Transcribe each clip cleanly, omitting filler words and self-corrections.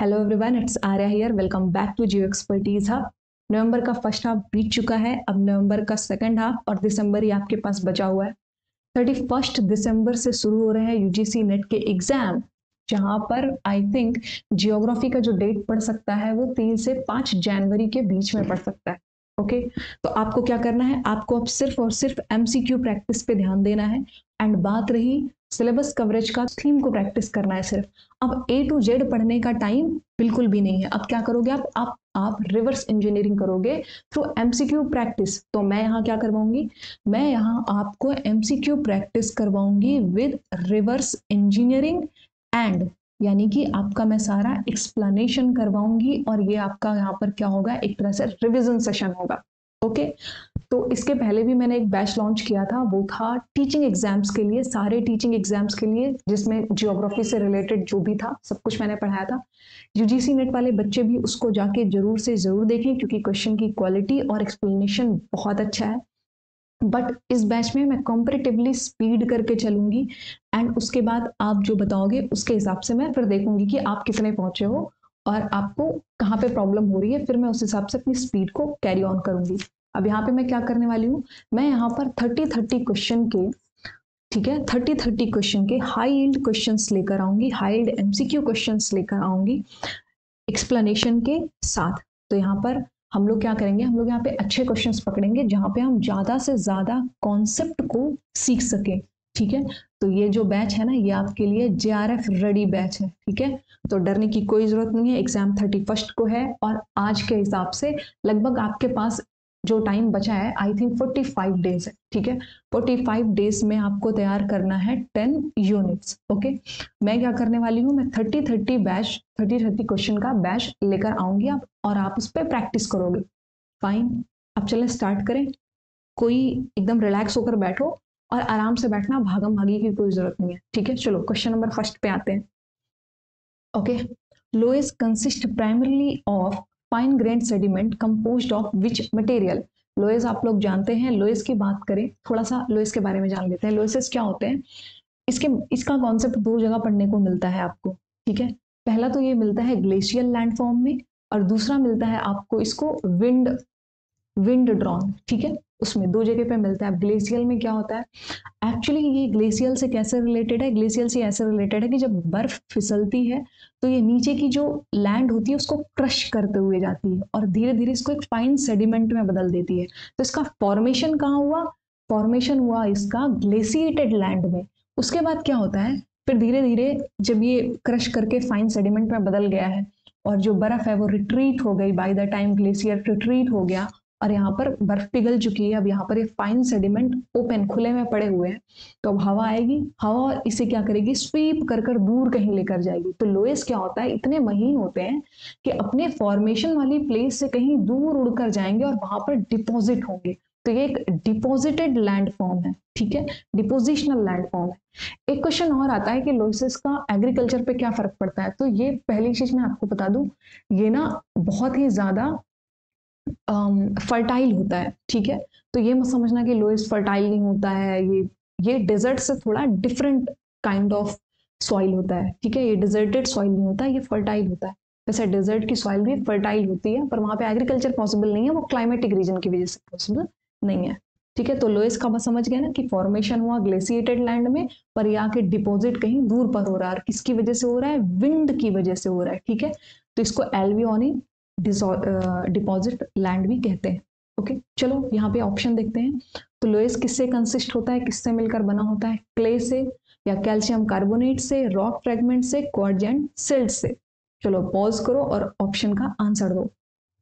Hello everyone, it's Arya here. Welcome back to Geo Expertise Hub. November का first half बीत चुका है, अब नवंबर का सेकंड हाफ और दिसंबर ही आपके पास बचा हुआ है। 31 दिसंबर से शुरू हो रहे हैं यूजीसी नेट के एग्जाम, जहां पर आई थिंक जियोग्राफी का जो डेट पड़ सकता है वो 3 से 5 जनवरी के बीच में पड़ सकता है। ओके, तो आपको क्या करना है, आपको अब सिर्फ और सिर्फ एमसीक्यू प्रैक्टिस पे ध्यान देना है। एंड बात रही सिलेबस कवरेज का, थीम को प्रैक्टिस करना है सिर्फ। अब ए टू जेड पढ़ने का टाइम बिल्कुल भी नहीं है। अब क्या करोगे आप रिवर्स इंजीनियरिंग करोगे थ्रू एमसीक्यू प्रैक्टिस। तो मैं यहाँ क्या करवाऊंगी, मैं यहाँ आपको एमसीक्यू प्रैक्टिस करवाऊंगी विद रिवर्स इंजीनियरिंग एंड यानी कि आपका मैं सारा एक्सप्लेनेशन करवाऊंगी और ये आपका यहाँ पर क्या होगा, एक तरह से रिविजन सेशन होगा। ओके, तो इसके पहले भी मैंने एक बैच लॉन्च किया था, वो था टीचिंग एग्जाम्स के लिए, सारे टीचिंग एग्जाम्स के लिए, जिसमें जियोग्राफी से रिलेटेड जो भी था सब कुछ मैंने पढ़ाया था। यूजीसी नेट वाले बच्चे भी उसको जाके जरूर से जरूर देखें, क्योंकि क्वेश्चन की क्वालिटी और एक्सप्लेनेशन बहुत अच्छा है। बट इस बैच में मैं कॉम्परेटिवली स्पीड करके चलूंगी एंड उसके बाद आप जो बताओगे उसके हिसाब से मैं फिर देखूंगी कि आप कितने पहुंचे हो और आपको कहाँ पे प्रॉब्लम हो रही है, फिर मैं उस हिसाब से अपनी स्पीड को कैरी ऑन करूंगी। अब यहाँ पे मैं क्या करने वाली हूँ, मैं यहाँ पर 30-30 क्वेश्चन के, ठीक है, 30-30 क्वेश्चन के हाई यील्ड क्वेश्चंस लेकर आऊंगी, हाई यील्ड एमसीक्यू क्वेश्चंस लेकर आऊंगी एक्सप्लेनेशन के साथ। तो यहाँ पर हम लोग क्या करेंगे, हम लोग यहाँ पे अच्छे क्वेश्चंस पकड़ेंगे जहाँ पे हम ज्यादा से ज्यादा कॉन्सेप्ट को सीख सकें। ठीक है, तो ये जो बैच है ना, ये आपके लिए जेआरएफ रेडी बैच है। ठीक है, तो डरने की कोई जरूरत नहीं है। एग्जाम 31 को है और आज के हिसाब से लगभग आपके पास जो टाइम बचा है, आई थिंक 45 डेज है। ठीक है, 45 डेज में आपको तैयार करना है 10 यूनिट्स। ओके, मैं क्या करने वाली हूँ, मैं 30-30 क्वेश्चन का बैच लेकर आऊंगी आप, और आप उस पर प्रैक्टिस करोगे। फाइन, अब चले स्टार्ट करें। कोई एकदम रिलैक्स होकर बैठो और आराम से बैठना, भागम भागी की कोई जरूरत नहीं है। ठीक है, चलो क्वेश्चन नंबर फर्स्ट पे आते हैं। Okay, loess consist primarily of fine grained sediment composed of which material. Loess आप लोग जानते हैं, लोएस की बात करें, थोड़ा सा लोएस के बारे में जान लेते हैं। लोएसेस क्या होते हैं, इसका कॉन्सेप्ट दो जगह पढ़ने को मिलता है आपको। ठीक है, पहला तो ये मिलता है ग्लेशियल लैंडफॉर्म में और दूसरा मिलता है आपको इसको विंड ड्रॉन। ठीक है, उसमें दो जगह पे मिलता है। ग्लेशियल में क्या होता है, एक्चुअली ये ग्लेशियल से कैसे रिलेटेड है, ग्लेशियल से ऐसे रिलेटेड है कि जब बर्फ फिसलती है तो ये नीचे की जो लैंड होती है उसको क्रश करते हुए जाती है और धीरे धीरे इसको एक फाइन सेडिमेंट में बदल देती है। तो इसका फॉर्मेशन कहाँ हुआ, फॉर्मेशन हुआ इसका ग्लेशिएटेड लैंड में। उसके बाद क्या होता है, फिर धीरे धीरे जब ये क्रश करके फाइन सेडिमेंट में बदल गया है और जो बर्फ है वो रिट्रीट हो गई, bye the time glacier retreat हो गया और यहाँ पर बर्फ पिघल चुकी है, अब यहाँ पर ये फाइन सेडिमेंट ओपन खुले में पड़े हुए हैं। तो अब हवा आएगी, हवा इसे क्या करेगी, स्वीप कर कर दूर कहीं लेकर जाएगी। तो लोएस क्या होता है, इतने महीन होते हैं कि अपने फॉर्मेशन वाली प्लेस से कहीं दूर उड़कर जाएंगे और वहां पर डिपॉजिट होंगे। तो ये एक डिपॉजिटेड लैंड फॉर्म है। ठीक है, डिपोजिशनल लैंड फॉर्म है। एक क्वेश्चन और आता है कि लोएसेस का एग्रीकल्चर पे क्या फर्क पड़ता है। तो ये पहली चीज मैं आपको बता दूं, ये ना बहुत ही ज्यादा फर्टाइल होता है। ठीक है, तो ये मत समझना कि लोएस फर्टाइल नहीं होता है, ये डेजर्ट से थोड़ा डिफरेंट काइंड ऑफ सॉइल होता है। ठीक है, ये डिजर्टेड सॉइल नहीं होता, ये फर्टाइल होता है। वैसे डेजर्ट की सॉइल भी फर्टाइल होती है, पर वहां पे एग्रीकल्चर पॉसिबल नहीं है, वो क्लाइमेटिक रीजन की वजह से पॉसिबल नहीं है। ठीक है, तो लोएस का बस समझ गए ना कि फॉर्मेशन हुआ ग्लेशिएटेड लैंड में, पर ये आके डिपॉजिट कहीं दूर पर हो रहा है। किसकी वजह से हो रहा है, विंड की वजह से हो रहा है। ठीक है, तो इसको एल्वियोनी डिपॉजिट लैंड भी कहते हैं। ओके, चलो यहाँ पे ऑप्शन देखते हैं। तो लोएस किससे कंसिस्ट होता है, किससे मिलकर बना होता है, क्ले से या कैल्शियम कार्बोनेट से, रॉक फ्रेगमेंट से, क्वार्ट्ज एंड सिल्ट से। चलो पॉज करो और ऑप्शन का आंसर दो।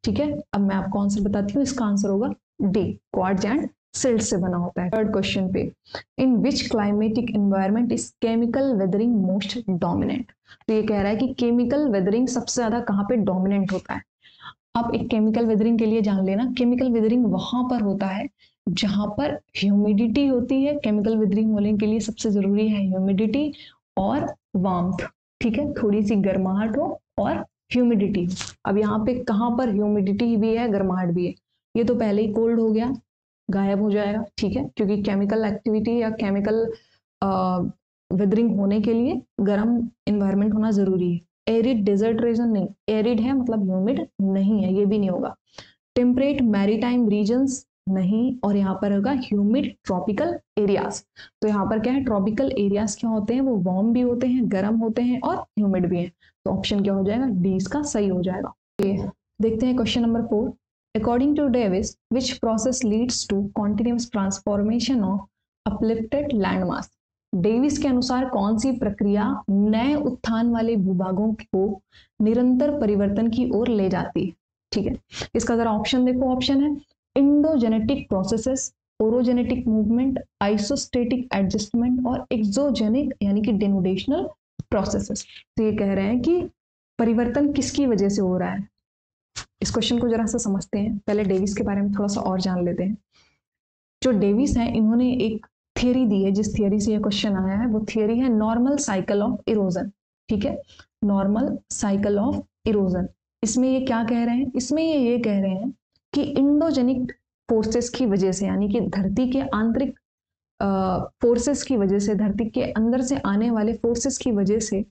ठीक है, अब मैं आपको आंसर बताती हूँ, इसका आंसर होगा डी, क्वार्ट्ज एंड सिल्ट से बना होता है। थर्ड क्वेश्चन पे, in which climatic environment is chemical weathering most dominant. तो ये कह रहा है कि केमिकल वेदरिंग सबसे ज्यादा कहाँ पे डोमिनेंट होता है। आप एक केमिकल वेदरिंग के लिए जान लेना, केमिकल वेदरिंग वहां पर होता है जहां पर ह्यूमिडिटी होती है। केमिकल वेदरिंग होने के लिए सबसे जरूरी है ह्यूमिडिटी और वार्मथ। ठीक है, थोड़ी सी गर्माहट हो और ह्यूमिडिटी हो। अब यहाँ पे कहाँ पर ह्यूमिडिटी भी है, गर्माहट भी है, ये तो पहले ही कोल्ड हो गया, गायब हो जाएगा। ठीक है, क्योंकि केमिकल एक्टिविटी या केमिकल वेदरिंग होने के लिए गर्म इन्वायरमेंट होना जरूरी है। एरिड डेजर्ट रीजन नहीं, एरिड है मतलब ह्यूमिड नहीं है, ये भी नहीं होगा। टेम्परेट मैरीटाइम रीजन्स नहीं, और यहाँ पर होगा ह्यूमिड ट्रॉपिकल एरियाज। तो यहाँ पर क्या है, ट्रॉपिकल एरियाज क्या होते हैं, वो वार्म भी होते हैं, गर्म होते हैं और ह्यूमिड भी हैं। तो ऑप्शन क्या हो जाएगा, डी इसका सही हो जाएगा। देखते हैं question number 4। According to Davis which process leads to continuous transformation of uplifted landmass. Davis के अनुसार कौन सी प्रक्रिया नए उत्थान वाले भूभागों को निरंतर परिवर्तन की ओर ले जाती है। ठीक है, इसका जरा ऑप्शन देखो। ऑप्शन है endogenetic processes, orogenetic movement, isostatic adjustment और एक्सोजेनिक यानी कि डेनुडेशनल प्रोसेसेस। तो ये कह रहे हैं कि परिवर्तन किसकी वजह से हो रहा है। इस क्वेश्चन को जरा सा समझते हैं, पहले डेविस के बारे में थोड़ा सा और जान लेते हैं। जो डेविस है, इन्होंने एक थियरी दी है, जिस थियरी से ये क्वेश्चन आया है वो थियरी है नॉर्मल साइकिल ऑफ इरोजन। ठीक है, नॉर्मल साइकिल ऑफ इरोजन। इसमें ये क्या कह रहे हैं, इसमें ये कह रहे हैं कि इंडोजेनिक फोर्सेस की वजह से, यानी कि धरती के आंतरिक फोर्सेस की वजह से, धरती के अंदर से आने वाले फोर्सेस की वजह से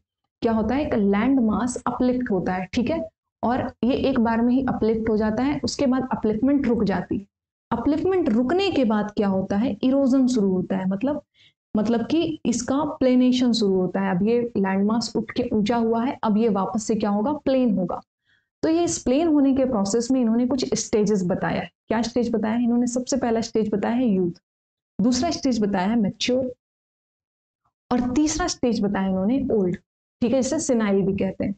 क्या होता है, एक लैंड मास अपलिफ्ट होता है। ठीक है, और ये एक बार में ही अपलिफ्ट हो जाता है, उसके बाद अपलिफ्टमेंट रुक जाती है। अपलिफ्टमेंट रुकने के बाद क्या होता है, इरोजन शुरू होता है, मतलब कि इसका प्लेनेशन शुरू होता है। अब ये लैंडमास उठ के ऊंचा हुआ है, अब ये वापस से क्या होगा, प्लेन होगा। तो ये प्लेन होने के प्रोसेस में इन्होंने कुछ स्टेजेस बताया है। क्या स्टेज बताया है इन्होंने, सबसे पहला स्टेज बताया है यूथ, दूसरा स्टेज बताया है मैच्योर, और तीसरा स्टेज बताया इन्होंने ओल्ड। ठीक है, जिसे सिनाइल भी कहते हैं।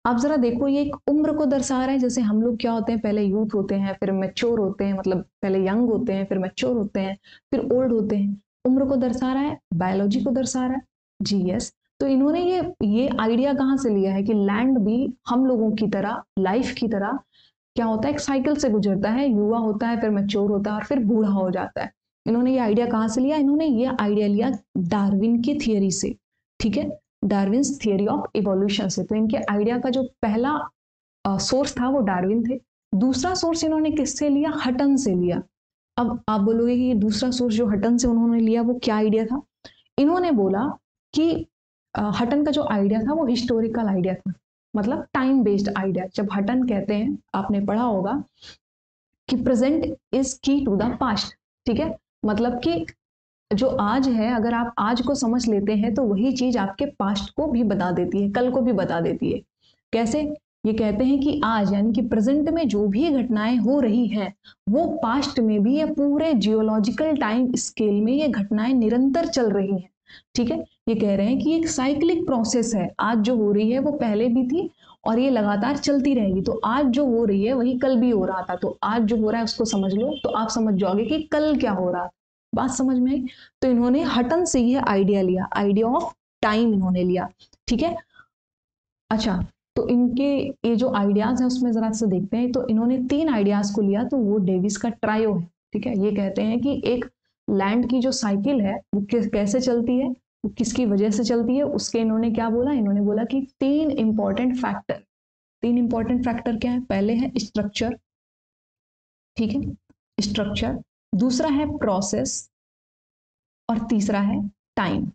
आप जरा देखो, ये एक उम्र को दर्शा रहा है। जैसे हम लोग क्या होते हैं, पहले यूथ होते हैं, फिर मैच्योर होते हैं, मतलब पहले यंग होते हैं, फिर मैच्योर होते हैं, फिर ओल्ड होते हैं। उम्र को दर्शा रहा है, बायोलॉजी को दर्शा रहा है। जी यस। तो इन्होंने ये आइडिया कहाँ से लिया है कि लैंड भी हम लोगों की तरह, लाइफ की तरह क्या होता है, एक साइकिल से गुजरता है, युवा होता है, फिर मैच्योर होता है और फिर बूढ़ा हो जाता है। इन्होंने ये आइडिया कहाँ से लिया, इन्होंने ये आइडिया लिया डार्विन की थियरी से। ठीक है, डार्विन्स थियरी ऑफ इवोल्यूशन से। तो इनके आइडिया का जो पहला सोर्स था वो डार्विन थे। दूसरा सोर्स इन्होंने किससे लिया, हटन से लिया। अब आप बोलोगे कि दूसरा सोर्स जो हटन से उन्होंने लिया वो क्या आइडिया था। इन्होंने बोला कि हटन का जो आइडिया था वो हिस्टोरिकल आइडिया था, मतलब टाइम बेस्ड आइडिया। जब हटन कहते हैं, आपने पढ़ा होगा कि present is key to the past. ठीक है, मतलब कि जो आज है, अगर आप आज को समझ लेते हैं तो वही चीज आपके पास्ट को भी बता देती है, कल को भी बता देती है। कैसे, ये कहते हैं कि आज यानी कि प्रेजेंट में जो भी घटनाएं हो रही हैं वो पास्ट में भी या पूरे जियोलॉजिकल टाइम स्केल में ये घटनाएं निरंतर चल रही हैं। ठीक है, ये कह रहे हैं कि एक साइक्लिक प्रोसेस है, आज जो हो रही है वो पहले भी थी और ये लगातार चलती रहेगी। तो आज जो हो रही है वही कल भी हो रहा था, तो आज जो हो रहा है उसको समझ लो तो आप समझ जाओगे कि कल क्या हो रहा था। बात समझ में आई। तो इन्होंने हटन से ये आइडिया लिया, आइडिया ऑफ टाइम इन्होंने लिया। ठीक है, अच्छा, तो इनके ये जो आइडियाज है उसमें जरा से देखते हैं। तो इन्होंने 3 आइडियाज को लिया, तो वो डेविस का ट्रायो है। ठीक है, ये कहते हैं कि एक लैंड की जो साइकिल है वो कैसे चलती है, वो किसकी वजह से चलती है। उसके इन्होंने क्या बोला, इन्होंने बोला कि 3 इंपॉर्टेंट फैक्टर। 3 इंपॉर्टेंट फैक्टर क्या है, पहले है स्ट्रक्चर। ठीक है, स्ट्रक्चर, दूसरा है प्रोसेस और तीसरा है टाइम।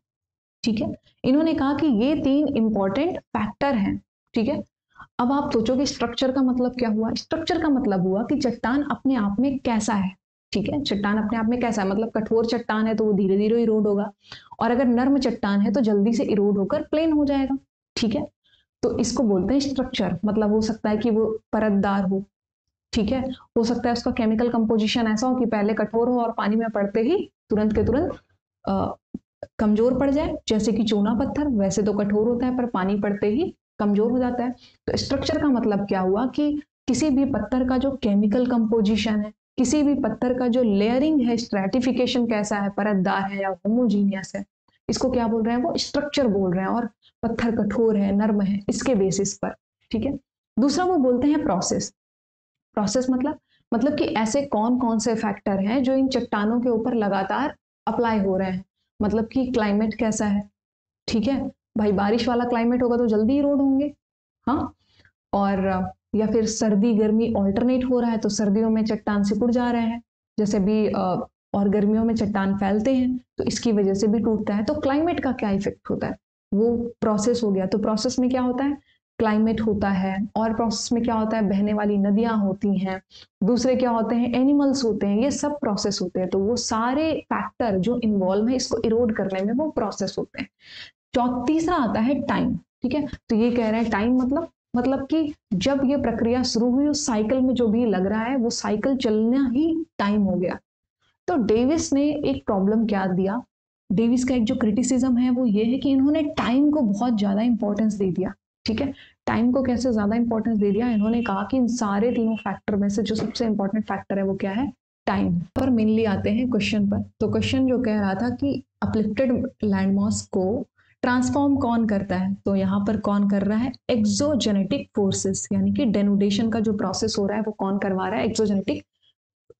ठीक है, इन्होंने कहा कि ये 3 इंपॉर्टेंट फैक्टर हैं। ठीक है, अब आप सोचोगे स्ट्रक्चर का मतलब क्या हुआ। स्ट्रक्चर का मतलब हुआ कि चट्टान अपने आप में कैसा है। ठीक है, चट्टान अपने आप में कैसा है, मतलब कठोर चट्टान है तो वो धीरे धीरे इरोड होगा, और अगर नर्म चट्टान है तो जल्दी से इरोड होकर प्लेन हो जाएगा। ठीक है, तो इसको बोलते हैं स्ट्रक्चर। मतलब हो सकता है कि वो परतदार हो। ठीक है, हो सकता है उसका केमिकल कंपोजिशन ऐसा हो कि पहले कठोर हो और पानी में पड़ते ही तुरंत के तुरंत कमजोर पड़ जाए, जैसे कि चूना पत्थर वैसे तो कठोर होता है पर पानी पड़ते ही कमजोर हो जाता है। तो स्ट्रक्चर का मतलब क्या हुआ कि किसी भी पत्थर का जो केमिकल कंपोजिशन है, किसी भी पत्थर का जो लेयरिंग है, स्ट्रैटिफिकेशन कैसा है, परतदार है या होमोजीनियस है, इसको क्या बोल रहे हैं, वो स्ट्रक्चर बोल रहे हैं। और पत्थर कठोर है, नर्म है, इसके बेसिस पर। ठीक है, दूसरा वो बोलते हैं प्रोसेस। प्रोसेस मतलब कि ऐसे कौन कौन से फैक्टर हैं जो इन चट्टानों के ऊपर लगातार अप्लाई हो रहे हैं। मतलब कि क्लाइमेट कैसा है। ठीक है, भाई बारिश वाला क्लाइमेट होगा तो जल्दी इरोड होंगे। हाँ, और या फिर सर्दी गर्मी ऑल्टरनेट हो रहा है तो सर्दियों में चट्टान सिकुड़ जा रहे हैं, जैसे भी और गर्मियों में चट्टान फैलते हैं तो इसकी वजह से भी टूटता है। तो क्लाइमेट का क्या इफेक्ट होता है, वो प्रोसेस हो गया। तो प्रोसेस में क्या होता है, क्लाइमेट होता है, और प्रोसेस में क्या होता है, बहने वाली नदियां होती हैं, दूसरे क्या होते हैं, एनिमल्स होते हैं, ये सब प्रोसेस होते हैं। तो वो सारे फैक्टर जो इन्वॉल्व है इसको इरोड करने में, वो प्रोसेस होते हैं। तीसरा आता है टाइम। ठीक है, तो ये कह रहे हैं टाइम मतलब कि जब ये प्रक्रिया शुरू हुई उस साइकिल में जो भी लग रहा है वो साइकिल चलना ही टाइम हो गया। तो डेविस ने एक प्रॉब्लम क्या दिया, डेविस का एक जो क्रिटिसिज्म है वो ये है कि इन्होंने टाइम को बहुत ज्यादा इंपॉर्टेंस दे दिया। ठीक है, टाइम को कैसे ज्यादा इंपॉर्टेंस दे दिया, इन्होंने कहा कि इन सारे तीनों फैक्टर में से जो सबसे इंपॉर्टेंट फैक्टर है वो क्या है, टाइम। पर मेनली आते हैं क्वेश्चन पर। तो क्वेश्चन जो कह रहा था कि अपलिफ्टेड लैंडमास को ट्रांसफॉर्म कौन करता है, तो यहाँ पर कौन कर रहा है, एक्सोजेनेटिक फोर्सेस, यानी कि डेनुडेशन का जो प्रोसेस हो रहा है वो कौन करवा रहा है, एक्सोजेनेटिक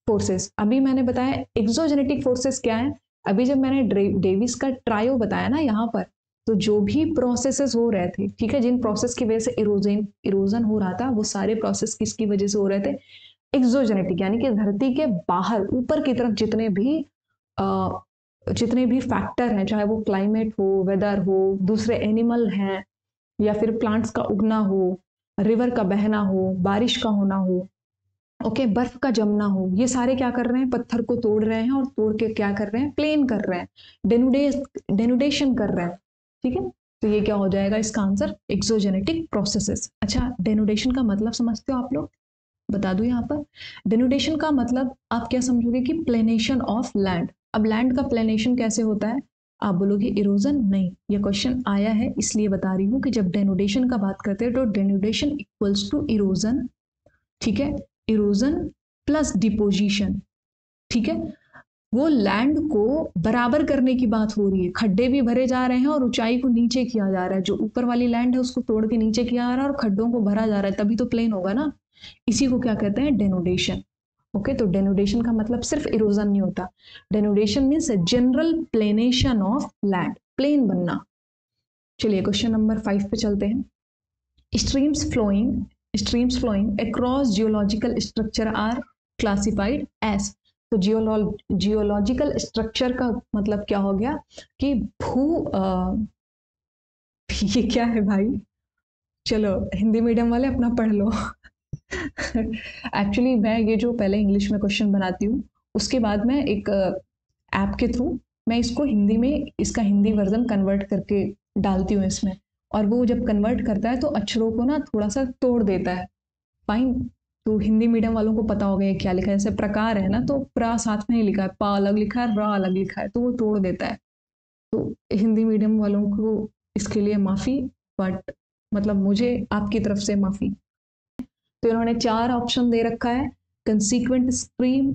फोर्सेस। अभी मैंने बताया एक्सोजेनेटिक फोर्सेस क्या है, अभी जब मैंने डेविस का ट्रायो बताया ना यहाँ पर, तो जो भी प्रोसेसेस हो रहे थे, ठीक है, जिन प्रोसेस की वजह से इरोजन हो रहा था, वो सारे प्रोसेस किसकी वजह से हो रहे थे, एक्सोजेनेटिक, यानी कि धरती के बाहर ऊपर की तरफ जितने भी फैक्टर हैं, चाहे वो क्लाइमेट हो, वेदर हो, दूसरे एनिमल हैं, या फिर प्लांट्स का उगना हो, रिवर का बहना हो, बारिश का होना हो, ओके, बर्फ का जमना हो, ये सारे क्या कर रहे हैं, पत्थर को तोड़ रहे हैं, और तोड़ के क्या कर रहे हैं, प्लेन कर रहे हैं, डेनुडेशन कर रहे हैं। ठीक है, तो ये क्या हो जाएगा, इसका आंसर एक्सोजेनेटिक प्रोसेसेस। अच्छा, डेनुडेशन का मतलब समझते हो आप लोग, बता दूं यहाँ पर, डेनुडेशन का मतलब आप क्या समझोगे कि प्लेनेशन ऑफ लैंड। अब लैंड का प्लेनेशन कैसे होता है, आप बोलोगे इरोजन, नहीं, ये क्वेश्चन आया है इसलिए बता रही हूँ कि जब डेनुडेशन का बात करते हैं तो डेनुडेशन इक्वल्स टू इरोजन। ठीक है, इरोजन प्लस डिपोजिशन। ठीक है, वो लैंड को बराबर करने की बात हो रही है, खड्डे भी भरे जा रहे हैं और ऊंचाई को नीचे किया जा रहा है, जो ऊपर वाली लैंड है उसको तोड़ के नीचे किया जा रहा है और खड्डों को भरा जा रहा है, तभी तो प्लेन होगा ना। इसी को क्या कहते हैं, डेनुडेशन। ओके, तो डेनुडेशन का मतलब सिर्फ इरोजन नहीं होता, denudation means general planation of land, plain बनना। चलिए क्वेश्चन नंबर 5 पे चलते हैं। Streams flowing across geological structure are classified as। तो जियोलॉजिकल स्ट्रक्चर का मतलब क्या हो गया कि ये क्या है भाई, चलो हिंदी मीडियम वाले अपना पढ़ लो। एक्चुअली मैं ये जो पहले इंग्लिश में क्वेश्चन बनाती हूँ, उसके बाद मैं एक ऐप के थ्रू मैं इसको हिंदी में, इसका हिंदी वर्जन कन्वर्ट करके डालती हूँ इसमें, और वो जब कन्वर्ट करता है तो अक्षरों को ना थोड़ा सा तोड़ देता है। फाइन, तो हिंदी मीडियम वालों को पता होगा ये क्या लिखा है, जैसे प्रकार है ना, तो प्रा साथ में ही लिखा है, पा अलग लिखा है, रा अलग लिखा है, तो वो तोड़ देता है। तो हिंदी मीडियम वालों को इसके लिए माफ़ी, बट मतलब मुझे आपकी तरफ से माफ़ी। तो इन्होंने 4 ऑप्शन दे रखा है, सीक्वेंट स्ट्रीम,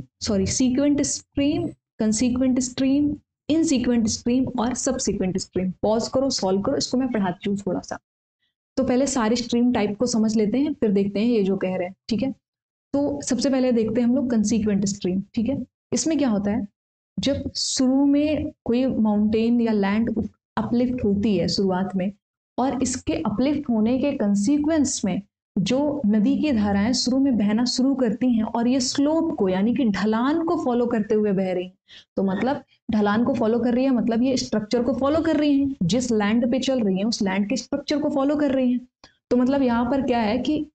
कंसीक्वेंट स्ट्रीम, इनसीक्वेंट स्ट्रीम और सबसीक्वेंट स्ट्रीम। पॉज करो, सॉल्व करो, इसको मैं पढ़ाती हूँ थोड़ा सा। तो पहले सारे स्ट्रीम टाइप को समझ लेते हैं, फिर देखते हैं ये जो कह रहे हैं। ठीक है, तो सबसे पहले देखते हैं हम लोग कंसीक्वेंट स्ट्रीम। ठीक है, इसमें क्या होता है, जब शुरू में कोई माउंटेन या लैंड अपलिफ्ट होती है शुरुआत में, और इसके अपलिफ्ट होने के कंसीक्वेंस में जो नदी की धाराएं शुरू में बहना शुरू करती हैं, और ये स्लोप को यानी कि ढलान को फॉलो करते हुए बह रही हैं, तो मतलब ढलान को फॉलो कर रही है, मतलब ये स्ट्रक्चर को फॉलो कर रही हैं, जिस लैंड पे चल रही हैं उस लैंड के स्ट्रक्चर को फॉलो कर रही हैं। तो मतलब यहाँ पर क्या है कि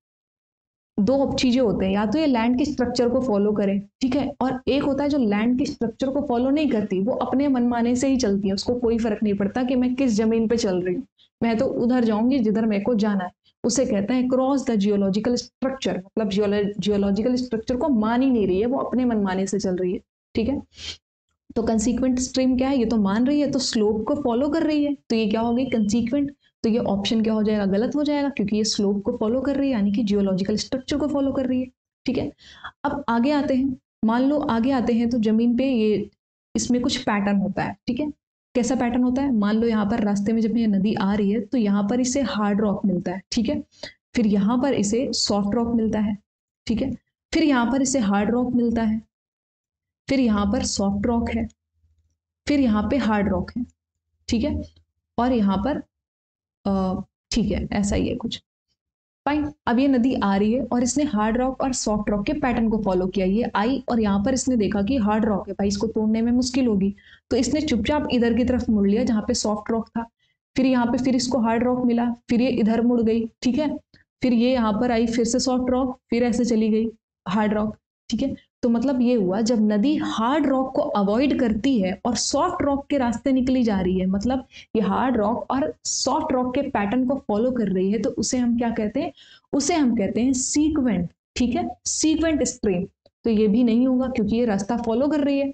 2 चीजें होते हैं, या तो ये लैंड के स्ट्रक्चर को फॉलो करे, ठीक है, और एक होता है जो लैंड के स्ट्रक्चर को फॉलो नहीं करती, वो अपने मनमाने से ही चलती है, उसको कोई फर्क नहीं पड़ता कि मैं किस जमीन पे चल रही हूँ, मैं तो उधर जाऊंगी जिधर मेरे को जाना है। उसे कहते हैं क्रॉस द जियोलॉजिकल स्ट्रक्चर, मतलब जियोलॉजिकल स्ट्रक्चर को मान ही नहीं रही है, वो अपने मनमाने से चल रही है। ठीक है, तो कंसीक्वेंट स्ट्रीम क्या है, ये तो मान रही है, तो स्लोप को फॉलो कर रही है, तो ये क्या हो गई, कंसीक्वेंट। तो ये ऑप्शन क्या हो जाएगा, गलत हो जाएगा, क्योंकि ये स्लोप को फॉलो कर रही है, यानी कि जियोलॉजिकल स्ट्रक्चर को फॉलो कर रही है। ठीक है, अब आगे आते हैं, मान लो आगे आते हैं तो जमीन पे ये इसमें कुछ पैटर्न होता है। ठीक है, कैसा पैटर्न होता है, मान लो यहाँ पर रास्ते में जब ये नदी आ रही है तो यहाँ पर इसे हार्ड रॉक मिलता है। ठीक है, फिर यहाँ पर इसे सॉफ्ट रॉक मिलता है। ठीक है, फिर यहाँ पर इसे हार्ड रॉक मिलता है, फिर यहाँ पर सॉफ्ट रॉक है, फिर यहाँ पे हार्ड रॉक है। ठीक है, और यहाँ पर ठीक है, ऐसा ही है कुछ। फाइन, अब ये नदी आ रही है और इसने हार्ड रॉक और सॉफ्ट रॉक के पैटर्न को फॉलो किया, ये आई और यहाँ पर इसने देखा कि हार्ड रॉक है भाई, इसको तोड़ने में मुश्किल होगी, तो इसने चुपचाप इधर की तरफ मुड़ लिया जहाँ पे सॉफ्ट रॉक था। फिर यहाँ पे फिर इसको हार्ड रॉक मिला, फिर ये इधर मुड़ गई, ठीक है, फिर ये यहाँ पर आई, फिर से सॉफ्ट रॉक, फिर ऐसे चली गई हार्ड रॉक, ठीक है। तो मतलब ये हुआ जब नदी हार्ड रॉक को अवॉइड करती है और सॉफ्ट रॉक के रास्ते निकली जा रही है, मतलब ये हार्ड रॉक और सॉफ्ट रॉक के पैटर्न को फॉलो कर रही है, तो उसे हम क्या कहते हैं, उसे हम कहते हैं सीक्वेंट, ठीक है, सीक्वेंट स्ट्रीम। तो ये भी नहीं होगा क्योंकि ये रास्ता फॉलो कर रही है,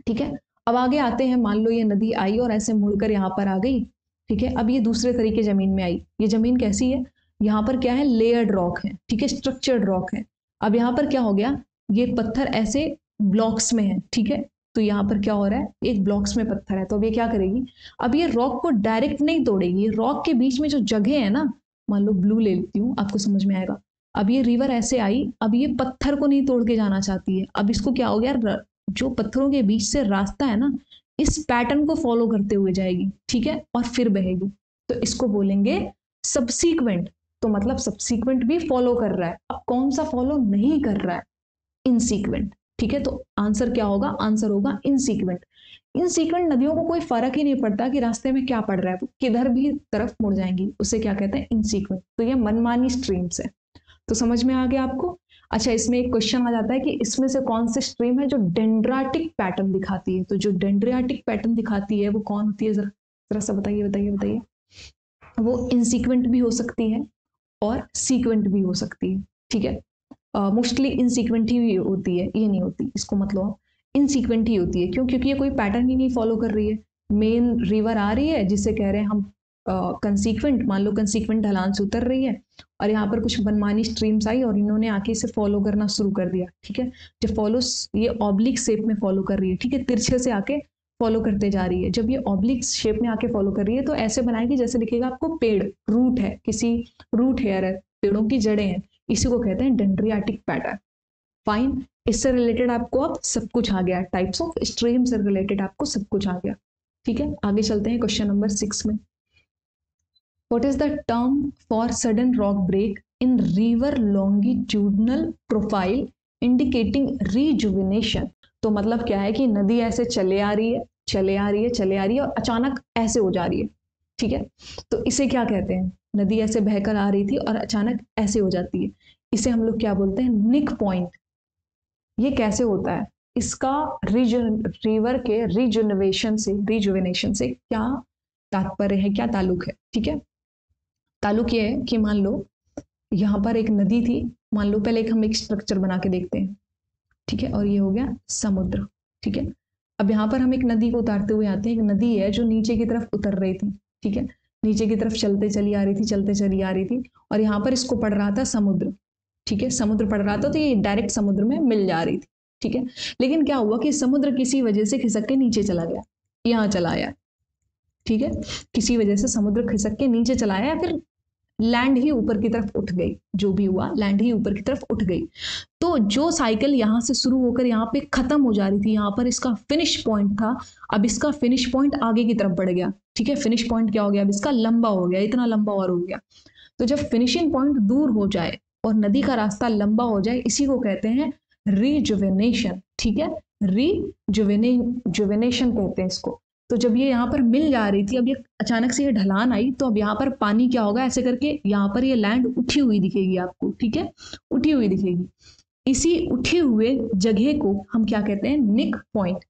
ठीक है। अब आगे आते हैं, मान लो ये नदी आई और ऐसे मुड़कर यहाँ पर आ गई, ठीक है। अब ये दूसरे तरीके जमीन में आई, ये जमीन कैसी है, यहाँ पर क्या है, लेयर्ड रॉक है, ठीक है, स्ट्रक्चर्ड रॉक है। अब यहाँ पर क्या हो गया, ये पत्थर ऐसे ब्लॉक्स में है, ठीक है। तो यहाँ पर क्या हो रहा है, एक ब्लॉक्स में पत्थर है, तो अब ये क्या करेगी, अब ये रॉक को डायरेक्ट नहीं तोड़ेगी, रॉक के बीच में जो जगह है ना, मान लो ब्लू ले लेती हूँ, आपको समझ में आएगा। अब ये रिवर ऐसे आई, अब ये पत्थर को नहीं तोड़ के जाना चाहती है, अब इसको क्या हो गया, जो पत्थरों के बीच से रास्ता है ना, इस पैटर्न को फॉलो करते हुए जाएगी, ठीक है, और फिर बहेगी। तो इसको बोलेंगे सबसीक्वेंट। तो मतलब सबसीक्वेंट भी फॉलो कर रहा है, अब कौन सा फॉलो नहीं कर रहा है, इनसीक्वेंट, ठीक है। तो आंसर क्या होगा, आंसर होगा इनसीक्वेंट। इनसीक्वेंट नदियों को कोई फर्क ही नहीं पड़ता कि रास्ते में क्या पड़ रहा है, वो किधर भी तरफ मुड़ जाएंगी, उसे क्या कहते हैं, इनसीक्वेंट। तो ये मनमानी स्ट्रीम्स है। तो समझ में आ गया आपको। अच्छा, इसमें एक क्वेश्चन आ जाता है कि इसमें से कौन सी स्ट्रीम है जो डेंड्राटिक पैटर्न दिखाती है। तो जो डेंड्राटिक पैटर्न दिखाती है वो कौन होती है, जरा जरा सा बताइए बताइए बताइए। वो इनसीक्वेंट भी हो सकती है और सीक्वेंट भी हो सकती है, ठीक है। मोस्टली इनसीक्वेंट ही होती है, ये नहीं होती, इसको मतलब इनसीक्वेंट ही होती है। क्यों, क्योंकि ये कोई पैटर्न ही नहीं फॉलो कर रही है। मेन रिवर आ रही है जिसे कह रहे हैं हम कंसीक्वेंट, मान लो कंसीक्वेंट ढलान से उतर रही है, और यहाँ पर कुछ मनमानी स्ट्रीम्स आई और इन्होंने आके इसे फॉलो करना शुरू कर दिया, ठीक है। जब फॉलो, ये ऑब्लिक शेप में फॉलो कर रही है, ठीक है, तिरछे से आके फॉलो करते जा रही है। जब ये ऑब्लिक शेप में आके फॉलो कर रही है तो ऐसे बनाएगी जैसे दिखेगा आपको पेड़, रूट है, किसी रूट हेयर है, पेड़ों की जड़ें हैं, इसी को कहते हैं डेंड्रियाटिक पैटर्न। फाइन, इससे रिलेटेड आपको अब सब कुछ आ गया, टाइप्स ऑफ स्ट्रीम से रिलेटेड आपको सब कुछ आ गया, ठीक है। आगे चलते हैं क्वेश्चन नंबर 6 में। What is the term for sudden rock break in river longitudinal profile indicating rejuvenation? तो मतलब क्या है कि नदी ऐसे चले आ रही है, चले आ रही है, चले आ रही है और अचानक ऐसे हो जा रही है, ठीक है। तो इसे क्या कहते हैं, नदी ऐसे बहकर आ रही थी और अचानक ऐसे हो जाती है, इसे हम लोग क्या बोलते हैं, निक पॉइंट। ये कैसे होता है, इसका रिवर के रिजुवेनेशन से क्या तात्पर्य है, क्या ताल्लुक है, ठीक है। ताल्लुक ये है कि मान लो यहाँ पर एक नदी थी, मान लो पहले हम एक स्ट्रक्चर बना के देखते हैं, ठीक है, और ये हो गया समुद्र, ठीक है। अब यहाँ पर हम एक नदी को उतारते हुए आते हैं, एक नदी है जो नीचे की तरफ उतर रही थी, ठीक है, नीचे की तरफ चलते चली आ रही थी, चलते चली आ रही थी, और यहाँ पर इसको पड़ रहा था समुद्र, ठीक है, समुद्र पड़ रहा था, तो ये डायरेक्ट समुद्र में मिल जा रही थी, ठीक है। लेकिन क्या हुआ कि समुद्र किसी वजह से खिसक के नीचे चला गया, यहाँ चला आया, ठीक है, किसी वजह से समुद्र खिसक के नीचे चला आया, फिर लैंड ही ऊपर की तरफ उठ गई, जो भी हुआ लैंड ही ऊपर की तरफ उठ गई। तो जो साइकिल यहाँ से शुरू होकर यहाँ पे खत्म हो जा रही थी, यहाँ पर इसका फिनिश पॉइंट था, अब इसका फिनिश पॉइंट आगे की तरफ बढ़ गया, ठीक है। फिनिश पॉइंट क्या हो गया, अब इसका लंबा हो गया, इतना लंबा और हो गया। तो जब फिनिशिंग पॉइंट दूर हो जाए और नदी का रास्ता लंबा हो जाए, इसी को कहते हैं रिजुवेनेशन, ठीक है, रिजुवेनेशन कहते हैं इसको। तो जब ये यहाँ पर मिल जा रही थी, अब ये अचानक से ये ढलान आई, तो अब यहाँ पर पानी क्या होगा, ऐसे करके यहाँ पर ये लैंड उठी हुई दिखेगी आपको, ठीक है, उठी हुई दिखेगी। इसी उठे हुए जगह को हम क्या कहते हैं, निक पॉइंट।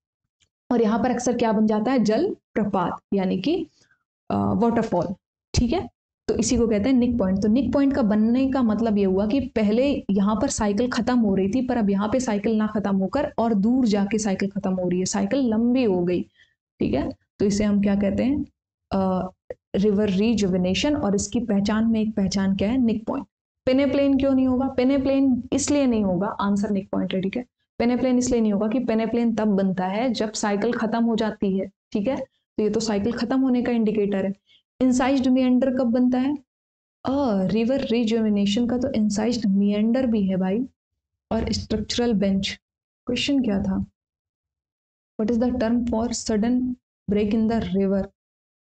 और यहाँ पर अक्सर क्या बन जाता है, जल प्रपात, यानी कि वाटरफॉल, ठीक है। तो इसी को कहते हैं निक पॉइंट। तो निक पॉइंट का बनने का मतलब ये हुआ कि पहले यहाँ पर साइकिल खत्म हो रही थी, पर अब यहाँ पे साइकिल ना खत्म होकर और दूर जाके साइकिल खत्म हो रही है, साइकिल लंबी हो गई, ठीक है। तो इसे हम क्या कहते हैं, रिवर रिजुवेनेशन। और इसकी पहचान में एक पहचान क्या है, निक पॉइंट। पेनेप्लेन क्यों नहीं होगा, पेनेप्लेन इसलिए नहीं होगा, आंसर निक पॉइंट है, ठीक है। पेनेप्लेन इसलिए नहीं होगा कि पेनेप्लेन तब बनता है जब साइकिल खत्म हो जाती है, ठीक है। तो ये तो साइकिल खत्म होने का इंडिकेटर है। इंसाइज्ड मिएंडर कब बनता है, रिवर रिजुवेनेशन का तो इंसाइज्ड मिएंडर भी है भाई। और स्ट्रक्चरल बेंच, क्वेश्चन क्या था, what is the term for sudden break in the river.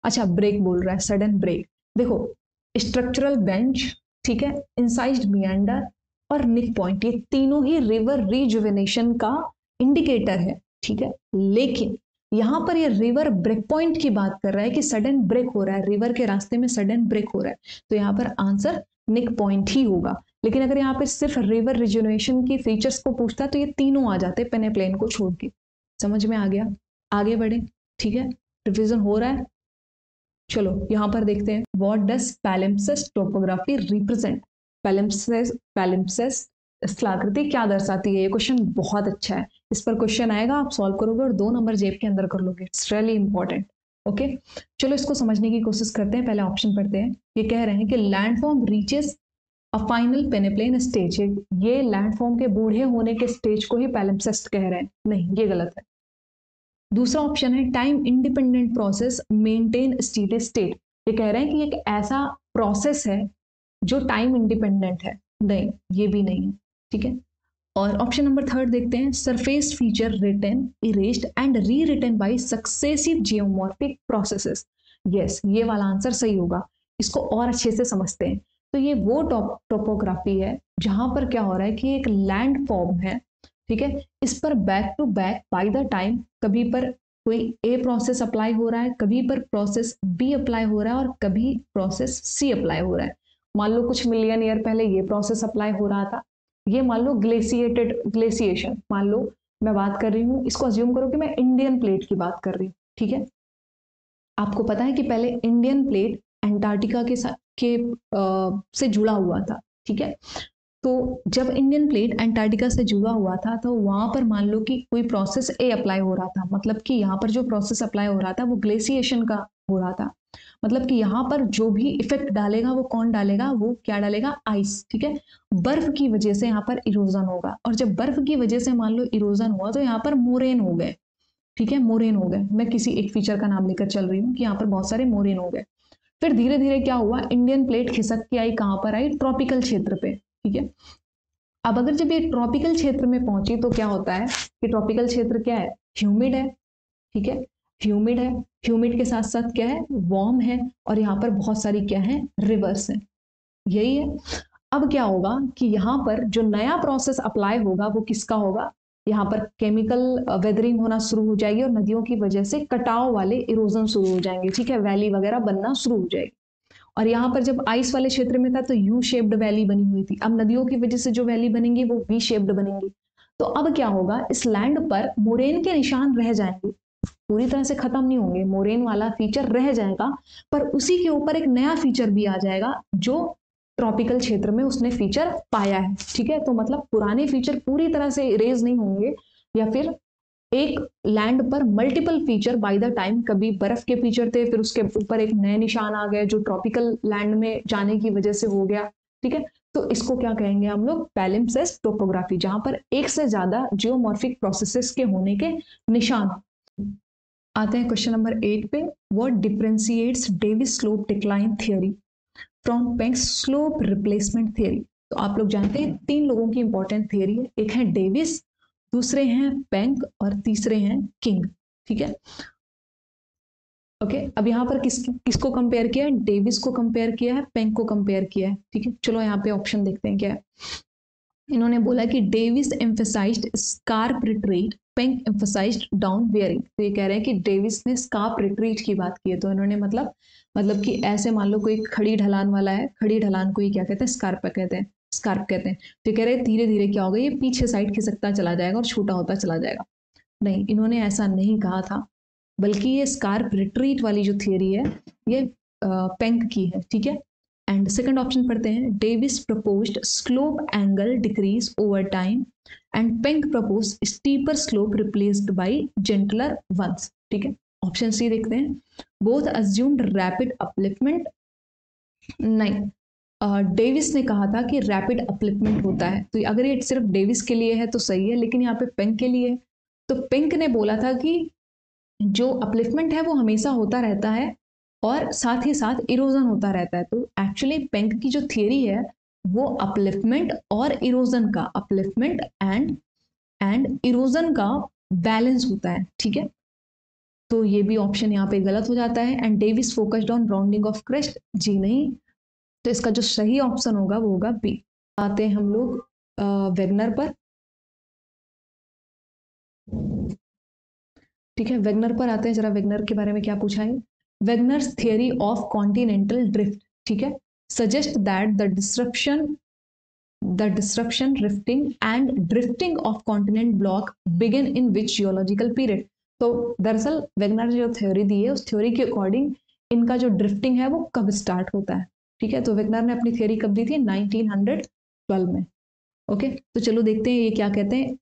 अच्छा, ब्रेक बोल रहा है, सडन ब्रेक। देखो, स्ट्रक्चरल बेंच, ठीक है, इंसाइज्ड मिएंडर और निक पॉइंट, ये तीनों ही रिवर रिजुवेनेशन का इंडिकेटर है, ठीक है। लेकिन यहाँ पर ये रिवर ब्रेक पॉइंट की बात कर रहा है कि सडन ब्रेक हो रहा है, रिवर के रास्ते में सडन ब्रेक हो रहा है, तो यहाँ पर आंसर निक पॉइंट ही होगा। लेकिन अगर यहाँ पे सिर्फ रिवर रिजुनेशन की फीचर्स को पूछता तो ये तीनों आ जाते पेनेप्लेन को छोड़ के। समझ में आ गया? आगे बढ़े, ठीक है, रिविजन हो रहा है। चलो यहाँ पर देखते हैं, व्हाट डज पैलिम्पसेस्ट टोपोग्राफी रिप्रेजेंट। पैलिम्पसेस्ट स्थलाकृति क्या दर्शाती है? ये क्वेश्चन बहुत अच्छा है, इस पर क्वेश्चन आएगा, आप सॉल्व करोगे और 2 नंबर जेब के अंदर कर लोगे। It's really important. ओके, चलो इसको समझने की कोशिश करते हैं। पहले ऑप्शन पढ़ते हैं। ये कह रहे हैं कि landform reaches a final peneplain stage. ये लैंडफॉर्म के बूढ़े होने के स्टेज को ही पैलिम्पसेस्ट कह रहे हैं, नहीं ये गलत है। दूसरा ऑप्शन है time independent process maintain steady state. ये कह रहे हैं कि एक ऐसा प्रोसेस है जो टाइम इंडिपेंडेंट है, नहीं ये भी नहीं है, ठीक है। और ऑप्शन नंबर 3 देखते हैं, surface feature written erased and rewritten by successive geomorphic processes. Yes, ये वाला आंसर सही होगा। इसको और अच्छे से समझते हैं तो ये वो टोपोग्राफी है जहां पर क्या हो रहा है कि एक लैंड फॉर्म है, ठीक है, इस पर back to back by the time कभी पर कोई ए प्रोसेस अप्लाई हो रहा है, कभी पर प्रोसेस बी अप्लाई हो रहा है और कभी प्रोसेस सी अप्लाई हो रहा है। मान लो कुछ मिलियन ईयर पहले ये प्रोसेस अप्लाई हो रहा था, ये मान लो ग्लेशिएशन, मान लो मैं बात कर रही हूँ, इसको अज्यूम करो कि मैं इंडियन प्लेट की बात कर रही हूँ, ठीक है। आपको पता है कि पहले इंडियन प्लेट अंटार्कटिका से जुड़ा हुआ था, ठीक है। तो जब इंडियन प्लेट अंटार्कटिका से जुड़ा हुआ था तो वहां पर मान लो कि कोई प्रोसेस ए अप्लाई हो रहा था, मतलब कि यहाँ पर जो प्रोसेस अप्लाई हो रहा था वो ग्लेशिएशन का हो रहा था। मतलब कि यहाँ पर जो भी इफेक्ट डालेगा वो कौन डालेगा, वो क्या डालेगा, आइस, ठीक है। बर्फ की वजह से यहाँ पर इरोजन होगा, और जब बर्फ की वजह से मान लो इरोजन हुआ तो यहाँ पर मोरेन हो गए, ठीक है, मोरेन हो गए। मैं किसी एक फीचर का नाम लेकर चल रही हूँ कि यहाँ पर बहुत सारे मोरेन हो गए। फिर धीरे धीरे क्या हुआ, इंडियन प्लेट खिसक के आई, कहाँ पर आई, ट्रॉपिकल क्षेत्र पे, ठीक है। अब अगर जब ये ट्रॉपिकल क्षेत्र में पहुंची तो क्या होता है कि ट्रॉपिकल क्षेत्र क्या है, ह्यूमिड है, ठीक है, ह्यूमिड है, ह्यूमिड के साथ साथ क्या है, वार्म है, और यहाँ पर बहुत सारी क्या है, रिवर्स है, यही है। अब क्या होगा कि यहाँ पर जो नया प्रोसेस अप्लाई होगा वो किसका होगा, यहाँ पर केमिकल वेदरिंग होना शुरू हो जाएगी और नदियों की वजह से कटाव वाले इरोजन शुरू हो जाएंगे, ठीक है, वैली वगैरह बनना शुरू हो जाएगी। और यहाँ पर जब आइस वाले क्षेत्र में था तो यू शेप्ड वैली बनी हुई थी, अब नदियों की वजह से जो वैली बनेंगी वो वी शेप्ड बनेंगी। तो अब क्या होगा, इस लैंड पर मोरेन के निशान रह जाएंगे, पूरी तरह से खत्म नहीं होंगे, मोरेन वाला फीचर रह जाएगा, पर उसी के ऊपर एक नया फीचर भी आ जाएगा जो ट्रॉपिकल क्षेत्र में उसने फीचर पाया है, ठीक है। तो मतलब पुराने फीचर पूरी तरह से इरेज नहीं होंगे, या फिर एक लैंड पर multiple feature bye the time, कभी बर्फ के फीचर थे फिर उसके ऊपर एक नए निशान आ गए जो ट्रॉपिकल लैंड में जाने की वजह से हो गया, ठीक है। तो इसको क्या कहेंगे हम लोग, पैलिम्पसेस्ट टोपोग्राफी, जहां पर एक से ज्यादा जियोमॉर्फिक प्रोसेसेस के होने के निशान। आते हैं क्वेश्चन नंबर 8 पे, what differentiates Davis slope decline theory from Penck's slope replacement theory. तो आप लोग जानते हैं 3 लोगों की इंपॉर्टेंट थ्योरी है, एक है डेविस, दूसरे हैं पेंक और तीसरे हैं किंग, ठीक है। ओके, अब यहाँ पर किसको कंपेयर किया है, डेविस को कंपेयर किया है, पेंक को कंपेयर किया है, ठीक है। चलो यहाँ पे ऑप्शन देखते हैं क्या है। इन्होंने बोला कि Davis emphasized scarp retreat, Penck emphasized down wearing. तो ये कह रहे हैं कि डेविस ने स्कार्प रिट्रीट की बात की है, तो इन्होंने मतलब कि ऐसे मान लो कोई खड़ी ढलान वाला है, खड़ी ढलान को ही क्या कहते हैं, स्कार्प कहते हैं, स्कार्प कहते हैं। तो कह रहे हैं धीरे धीरे क्या होगा, ये पीछे साइड खिसकता चला जाएगा और छोटा होता चला जाएगा। नहीं, इन्होंने ऐसा नहीं कहा था, बल्कि ये स्कार्प रिट्रीट वाली जो थियरी है ये पेंक की है, ठीक है। एंड सेकंड ऑप्शन पढ़ते हैं, Davis proposed slope angle decrease over time and Penck propose steeper slope replaced by gentler ones, ठीक है। ऑप्शन सी देखते हैं, बोथ अज्यूम्ड रैपिड अपलिफ्टमेंट। नहीं, डेविस ने कहा था कि रैपिड अपलिफ्टमेंट होता है, तो अगर ये सिर्फ डेविस के लिए है तो सही है, लेकिन यहाँ पे पेंक के लिए है। तो पेंक ने बोला था कि जो अपलिफ्टमेंट है वो हमेशा होता रहता है और साथ ही साथ इरोजन होता रहता है। तो एक्चुअली पेंक की जो थियरी है वो अपलिफ्टमेंट और इरोजन का, अपलिफ्टमेंट एंड इरोजन का बैलेंस होता है, ठीक है। तो ये भी ऑप्शन यहाँ पे गलत हो जाता है। And Davis focused on rounding off crest, जी नहीं। तो इसका जो सही ऑप्शन होगा वो होगा बी। आते हैं हम लोग वेगनर पर। ठीक है, वेगनर पर आते हैं जरा। वेगनर के बारे में क्या पूछा है? वेगनर्स थियरी ऑफ कॉन्टिनेंटल ड्रिफ्ट, ठीक है, suggest that the disruption rifting and drifting of continent block begin in which geological period. तो दरअसल वेगनर ने जो थ्योरी दी है उस थ्योरी के अकॉर्डिंग इनका जो ड्रिफ्टिंग है वो कब स्टार्ट होता है। ठीक है, तो वेगनर ने अपनी थ्योरी कब दी थी? 1912 में। ओके, तो चलो देखते हैं ये क्या कहते हैं।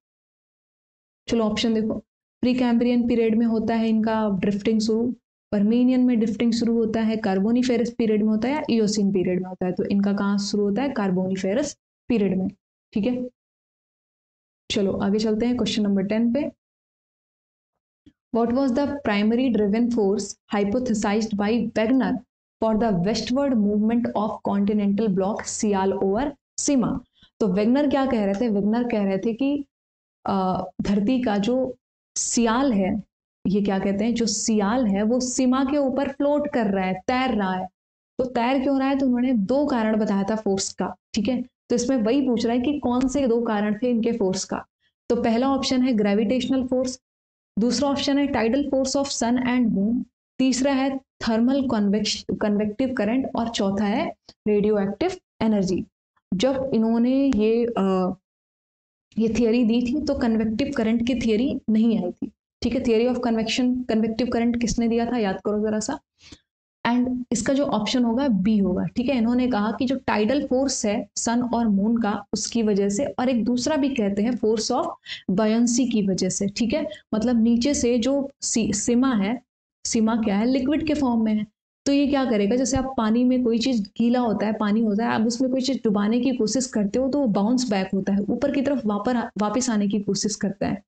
चलो ऑप्शन देखो, प्री कैम्ब्रियन पीरियड में होता है इनका ड्रिफ्टिंग शुरू, परमीनियन में ड्रिफ्टिंग शुरू होता है, कार्बोनिफेरस पीरियड में होता है, या इयोसिन पीरियड में होता है। तो इनका कहाँ शुरू होता है? कार्बोनिफेरस पीरियड में। ठीक है, चलो आगे चलते हैं क्वेश्चन नंबर 10 पे। What was the primary driven force hypothesized by Wegener for the westward movement of continental block Sial over Sima? तो वेगनर क्या कह रहे थे? वेगनर कह रहे थे कि धरती का जो सियाल है, ये क्या कहते हैं, जो सियाल है वो सीमा के ऊपर फ्लोट कर रहा है, तैर रहा है। तो तैर क्यों रहा है? तो उन्होंने दो कारण बताया था फोर्स का। ठीक है, तो इसमें वही पूछ रहा है कि कौन से दो कारण थे इनके फोर्स का। तो पहला ऑप्शन है ग्रेविटेशनल फोर्स, दूसरा ऑप्शन है tidal force of sun and moon, तीसरा है थर्मल कन्वेक्टिव करंट, और चौथा है रेडियो एक्टिव एनर्जी। जब इन्होंने ये थियरी दी थी तो कन्वेक्टिव करंट की थियरी नहीं आई थी। ठीक है, theory of convection convective current किसने दिया था? याद करो जरा सा। एंड इसका जो ऑप्शन होगा बी होगा। ठीक है, इन्होंने कहा कि जो टाइडल फोर्स है सन और मून का, उसकी वजह से, और एक दूसरा भी कहते हैं फोर्स ऑफ बयंसी की वजह से। ठीक है, मतलब नीचे से जो सीमा है, सीमा क्या है? लिक्विड के फॉर्म में है। तो ये क्या करेगा? जैसे आप पानी में कोई चीज गीला होता है, पानी होता है, आप उसमें कोई चीज डुबाने की कोशिश करते हो तो वो बाउंस बैक होता है, ऊपर की तरफ वापस आने की कोशिश करता है।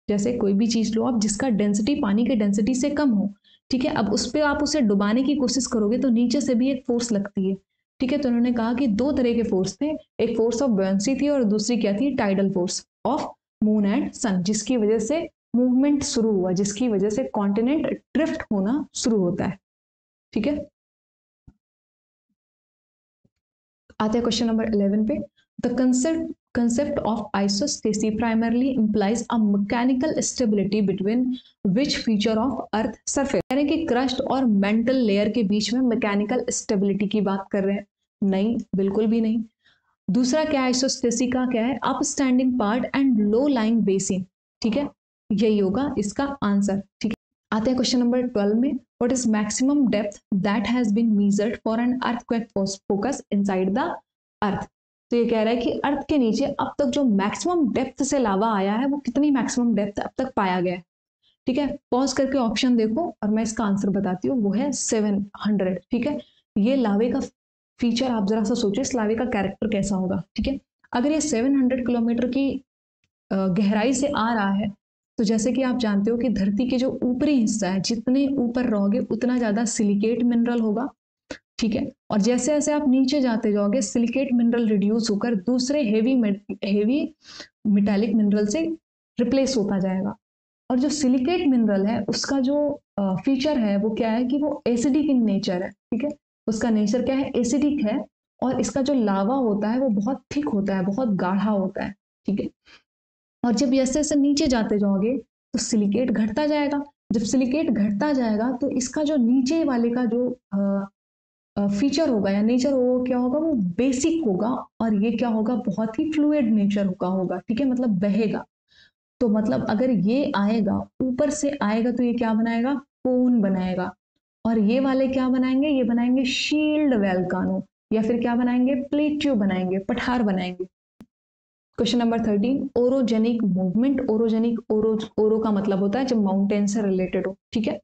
जैसे कोई भी चीज लो आप जिसका डेंसिटी पानी के डेंसिटी से कम हो, ठीक है, अब उस पर आप उसे डुबाने की कोशिश करोगे तो नीचे से भी एक फोर्स लगती है। ठीक है, तो उन्होंने कहा कि दो तरह के फोर्स थे, एक फोर्स ऑफ बॉयंसी थी और दूसरी क्या थी? Tidal force of moon and sun, जिसकी वजह से मूवमेंट शुरू हुआ, जिसकी वजह से कॉन्टिनेंट ड्रिफ्ट होना शुरू होता है। ठीक है, आते हैं क्वेश्चन नंबर 11 पे। The concept of isostasy primarily implies a mechanical stability between which feature of earth surface, यानी कि क्रस्ट और मेंटल लेयर के बीच में मैकेनिकल स्टेबिलिटी की बात कर रहे हैं? नहीं, बिल्कुल भी नहीं। दूसरा क्या है आइसोस्टेसी का? क्या है? Upstanding part and low lying basin. ठीक है, यही होगा इसका आंसर। ठीक है, आते हैं क्वेश्चन नंबर 12 में। What is maximum depth that has been measured for an earthquake focus inside the earth? तो ये कह रहा है कि अर्थ के नीचे अब तक जो मैक्सिमम डेप्थ से लावा आया है वो कितनी मैक्सिमम डेप्थ अब तक पाया गया है। ठीक है, पॉज करके ऑप्शन देखो और मैं इसका आंसर बताती हूँ। वो है 700। ठीक है, ये लावे का फीचर आप जरा सा सोचिए, इस लावे का कैरेक्टर कैसा होगा। ठीक है, अगर ये 700 किलोमीटर की गहराई से आ रहा है, तो जैसे कि आप जानते हो कि धरती के जो ऊपरी हिस्सा है, जितने ऊपर रहोगे उतना ज्यादा सिलिकेट मिनरल होगा। ठीक है, और जैसे जैसे आप नीचे जाते जाओगे सिलिकेट मिनरल रिड्यूस होकर दूसरे हेवी मेटालिक मिनरल से रिप्लेस होता जाएगा। और जो सिलिकेट मिनरल है उसका जो फीचर है वो क्या है कि वो एसिडिक इन नेचर है। ठीक है, उसका नेचर क्या है? एसिडिक है, और इसका जो लावा होता है वो बहुत थिक होता है, बहुत गाढ़ा होता है। ठीक है, और जब जैसे जैसे नीचे जाते जाओगे तो सिलिकेट घटता जाएगा। जब सिलिकेट घटता जाएगा तो इसका जो नीचे वाले का जो फीचर होगा या नेचर होगा, क्या होगा? वो बेसिक होगा, और ये क्या होगा? बहुत ही फ्लूइड नेचर का होगा। ठीक है, मतलब बहेगा। तो मतलब अगर ये आएगा, ऊपर से आएगा, तो ये क्या बनाएगा? कोन बनाएगा। और ये वाले क्या बनाएंगे? ये बनाएंगे शील्ड वैल्कानो, या फिर क्या बनाएंगे? प्लेट्यू बनाएंगे, पठार बनाएंगे। Question number 13, orogenic movement. ओरो का मतलब होता है जब माउंटेन से रिलेटेड हो। ठीक है,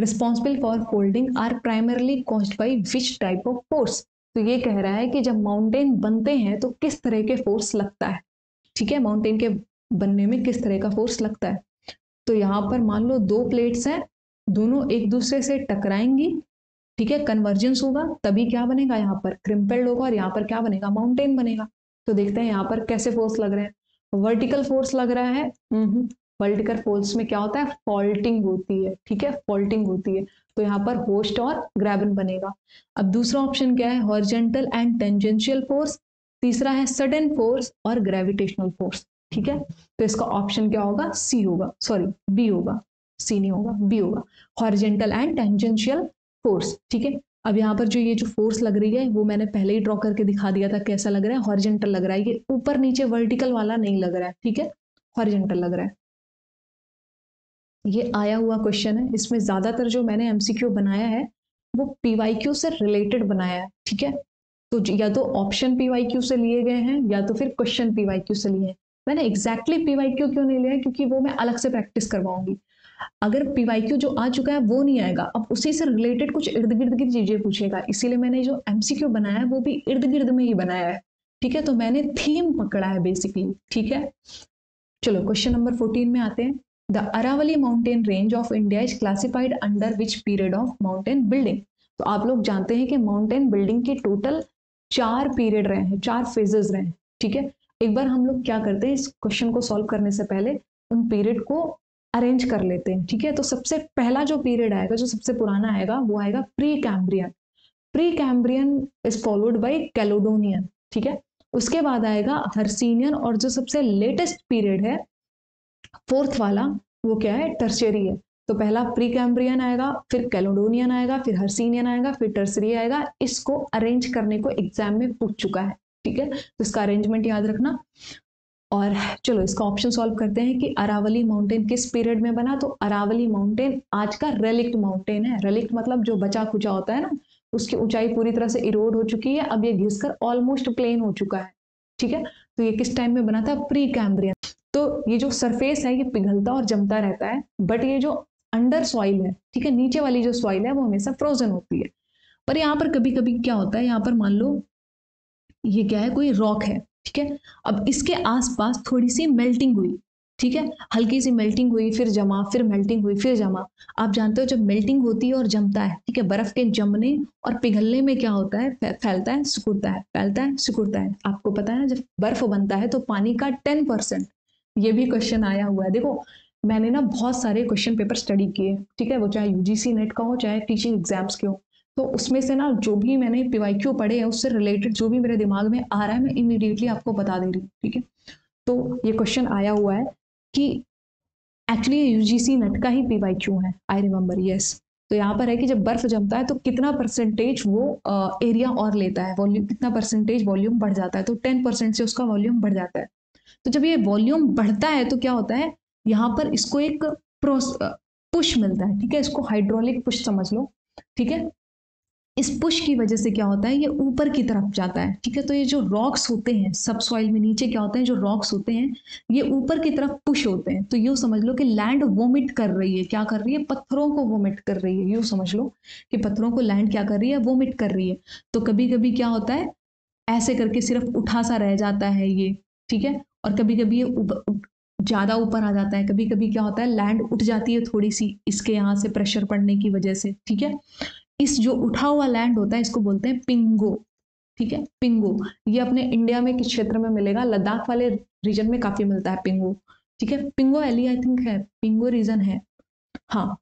responsible for folding are primarily caused by which type of force? तो ये कह रहा है कि जब माउंटेन बनते हैं तो किस तरह के फोर्स लगता है। ठीक है, माउंटेन के बनने में किस तरह का फोर्स लगता है। तो यहाँ पर मान लो दो प्लेट्स हैं, दोनों एक दूसरे से टकराएंगी। ठीक है, कन्वर्जेंस होगा, तभी क्या बनेगा? यहाँ पर क्रिम्पल्ड होगा, और यहाँ पर क्या बनेगा? माउंटेन बनेगा। तो देखते हैं यहाँ पर कैसे फोर्स लग रहे हैं। वर्टिकल फोर्स लग रहा है। वर्टिकल फोर्स में क्या होता है? फॉल्टिंग होती है। ठीक है, फॉल्टिंग होती है। तो यहाँ पर होस्ट और ग्रेबन बनेगा। अब दूसरा ऑप्शन क्या है? Horizontal and tangential force. तीसरा है सडन फोर्स और ग्रेविटेशनल फोर्स। ठीक है, तो इसका ऑप्शन क्या होगा? सी होगा, सॉरी बी होगा। सी नहीं होगा, बी होगा, हॉरिजेंटल एंड टेंजेंशियल फोर्स। ठीक है, अब यहाँ पर जो ये जो फोर्स लग रही है वो मैंने पहले ही ड्रॉ करके दिखा दिया था कैसा लग रहा है, हॉरिजेंटल लग रहा है, ये ऊपर नीचे वर्टिकल वाला नहीं लग रहा है। ठीक है, हॉरिजेंटल लग रहा है। ये आया हुआ क्वेश्चन है, इसमें ज्यादातर जो मैंने एमसीक्यू बनाया है वो पीवाईक्यू से रिलेटेड बनाया है। ठीक है, तो या तो ऑप्शन पीवाईक्यू से लिए गए हैं या तो फिर क्वेश्चन पीवाईक्यू से लिए हैं। मैंने एग्जैक्टली पीवाईक्यू क्यों नहीं लिया, क्योंकि वो मैं अलग से प्रैक्टिस करवाऊंगी। अगर पीवाईक्यू जो आ चुका है वो नहीं आएगा, अब उसी से रिलेटेड कुछ इर्द गिर्द की चीजें पूछेगा, इसीलिए मैंने जो एमसीक्यू बनाया है वो भी इर्द गिर्द में ही बनाया है। ठीक है, तो मैंने थीम पकड़ा है बेसिकली। ठीक है, चलो क्वेश्चन नंबर 14 में आते हैं। The Aravalli mountain range of India is classified under which period of mountain building. तो आप लोग जानते हैं कि माउंटेन बिल्डिंग के टोटल 4 पीरियड रहे हैं, 4 फेजेस रहे हैं। ठीक है, एक बार हम लोग क्या करते हैं, इस क्वेश्चन को सॉल्व करने से पहले उन पीरियड को अरेंज कर लेते हैं। ठीक है, तो सबसे पहला जो पीरियड आएगा, जो सबसे पुराना आएगा, वो आएगा Precambrian. Precambrian is followed by Caledonian. ठीक है, उसके बाद आएगा हर्सिनियन, और जो सबसे लेटेस्ट पीरियड है फोर्थ वाला, वो क्या है, टर्शियरी है। तो पहला प्री कैम्ब्रियन आएगा, फिर कैलोडोनियन आएगा, फिर हर्सिनियन आएगा, फिर टर्शियरी आएगा। इसको अरेंज करने को एग्जाम में पूछ चुका है। ठीक है, तो इसका अरेंजमेंट याद रखना। और चलो इसका ऑप्शन सॉल्व करते हैं कि अरावली माउंटेन किस पीरियड में बना। तो अरावली माउंटेन आज का रेलिक्ट माउंटेन है। रेलिक्ट मतलब जो बचा खुचा होता है ना, उसकी ऊंचाई पूरी तरह से इरोड हो चुकी है, अब ये घिसकर ऑलमोस्ट प्लेन हो चुका है। ठीक है, तो ये किस टाइम में बना था, प्री कैम्ब्रियन। तो ये जो सरफेस है ये पिघलता और जमता रहता है, बट ये जो अंडर सॉइल है, ठीक है, नीचे वाली जो सॉइल है वो हमेशा फ्रोजन होती है। पर यहाँ पर कभी कभी क्या होता है, यहाँ पर मान लो ये क्या है, कोई रॉक है। ठीक है, अब इसके आसपास थोड़ी सी मेल्टिंग हुई। ठीक है, हल्की सी मेल्टिंग हुई, फिर जमा, फिर मेल्टिंग हुई, फिर जमा। आप जानते हो जब मेल्टिंग होती है और जमता है, ठीक है, बर्फ के जमने और पिघलने में क्या होता है, फैलता है सिकुड़ता है, फैलता है सिकुड़ता है। आपको पता है जब बर्फ बनता है तो पानी का 10%, ये भी क्वेश्चन आया हुआ है। देखो मैंने ना बहुत सारे क्वेश्चन पेपर स्टडी किए। ठीक है, वो चाहे यूजीसी नेट का हो चाहे टीचिंग एग्जाम्स के हो, तो उसमें से ना जो भी मैंने पीवाईक्यू पढ़े हैं उससे रिलेटेड जो भी मेरे दिमाग में आ रहा है मैं इमीडिएटली आपको बता दे रही हूँ। ठीक है, तो ये क्वेश्चन आया हुआ है कि एक्चुअली यूजीसी नेट का ही पीवाईक्यू है, आई रिमेम्बर, यस। तो यहाँ पर है कि जब बर्फ जमता है तो कितना परसेंटेज वो एरिया और लेता है, वॉल्यूम कितना परसेंटेज वॉल्यूम बढ़ जाता है, तो 10% से उसका वॉल्यूम बढ़ जाता है। तो जब ये वॉल्यूम बढ़ता है तो क्या होता है, यहाँ पर इसको एक पुश मिलता है। ठीक है, इसको हाइड्रोलिक पुश समझ लो। ठीक है, इस पुश की वजह से क्या होता है, ये ऊपर की तरफ जाता है। ठीक है, तो ये जो रॉक्स होते हैं सब सॉइल में नीचे क्या होते हैं, जो रॉक्स होते हैं ये ऊपर की तरफ पुश होते हैं। तो यूं समझ लो कि लैंड वोमिट कर रही है, क्या कर रही है, पत्थरों को वोमिट कर रही है। यूं समझ लो कि पत्थरों को लैंड क्या कर रही है, वोमिट कर रही है। तो कभी कभी क्या होता है, ऐसे करके सिर्फ उठा सा रह जाता है ये। ठीक है, और कभी कभी ये ज्यादा ऊपर आ जाता है, कभी कभी क्या होता है, लैंड उठ जाती है थोड़ी सी इसके यहाँ से प्रेशर पड़ने की वजह से। ठीक है, इस जो उठा हुआ लैंड होता है इसको बोलते हैं पिंगो। ठीक है, पिंगो, ये अपने इंडिया में किस क्षेत्र में मिलेगा, लद्दाख वाले रीजन में काफी मिलता है पिंगो। ठीक है, पिंगो वैली आई थिंक है, पिंगो रीजन है, हाँ।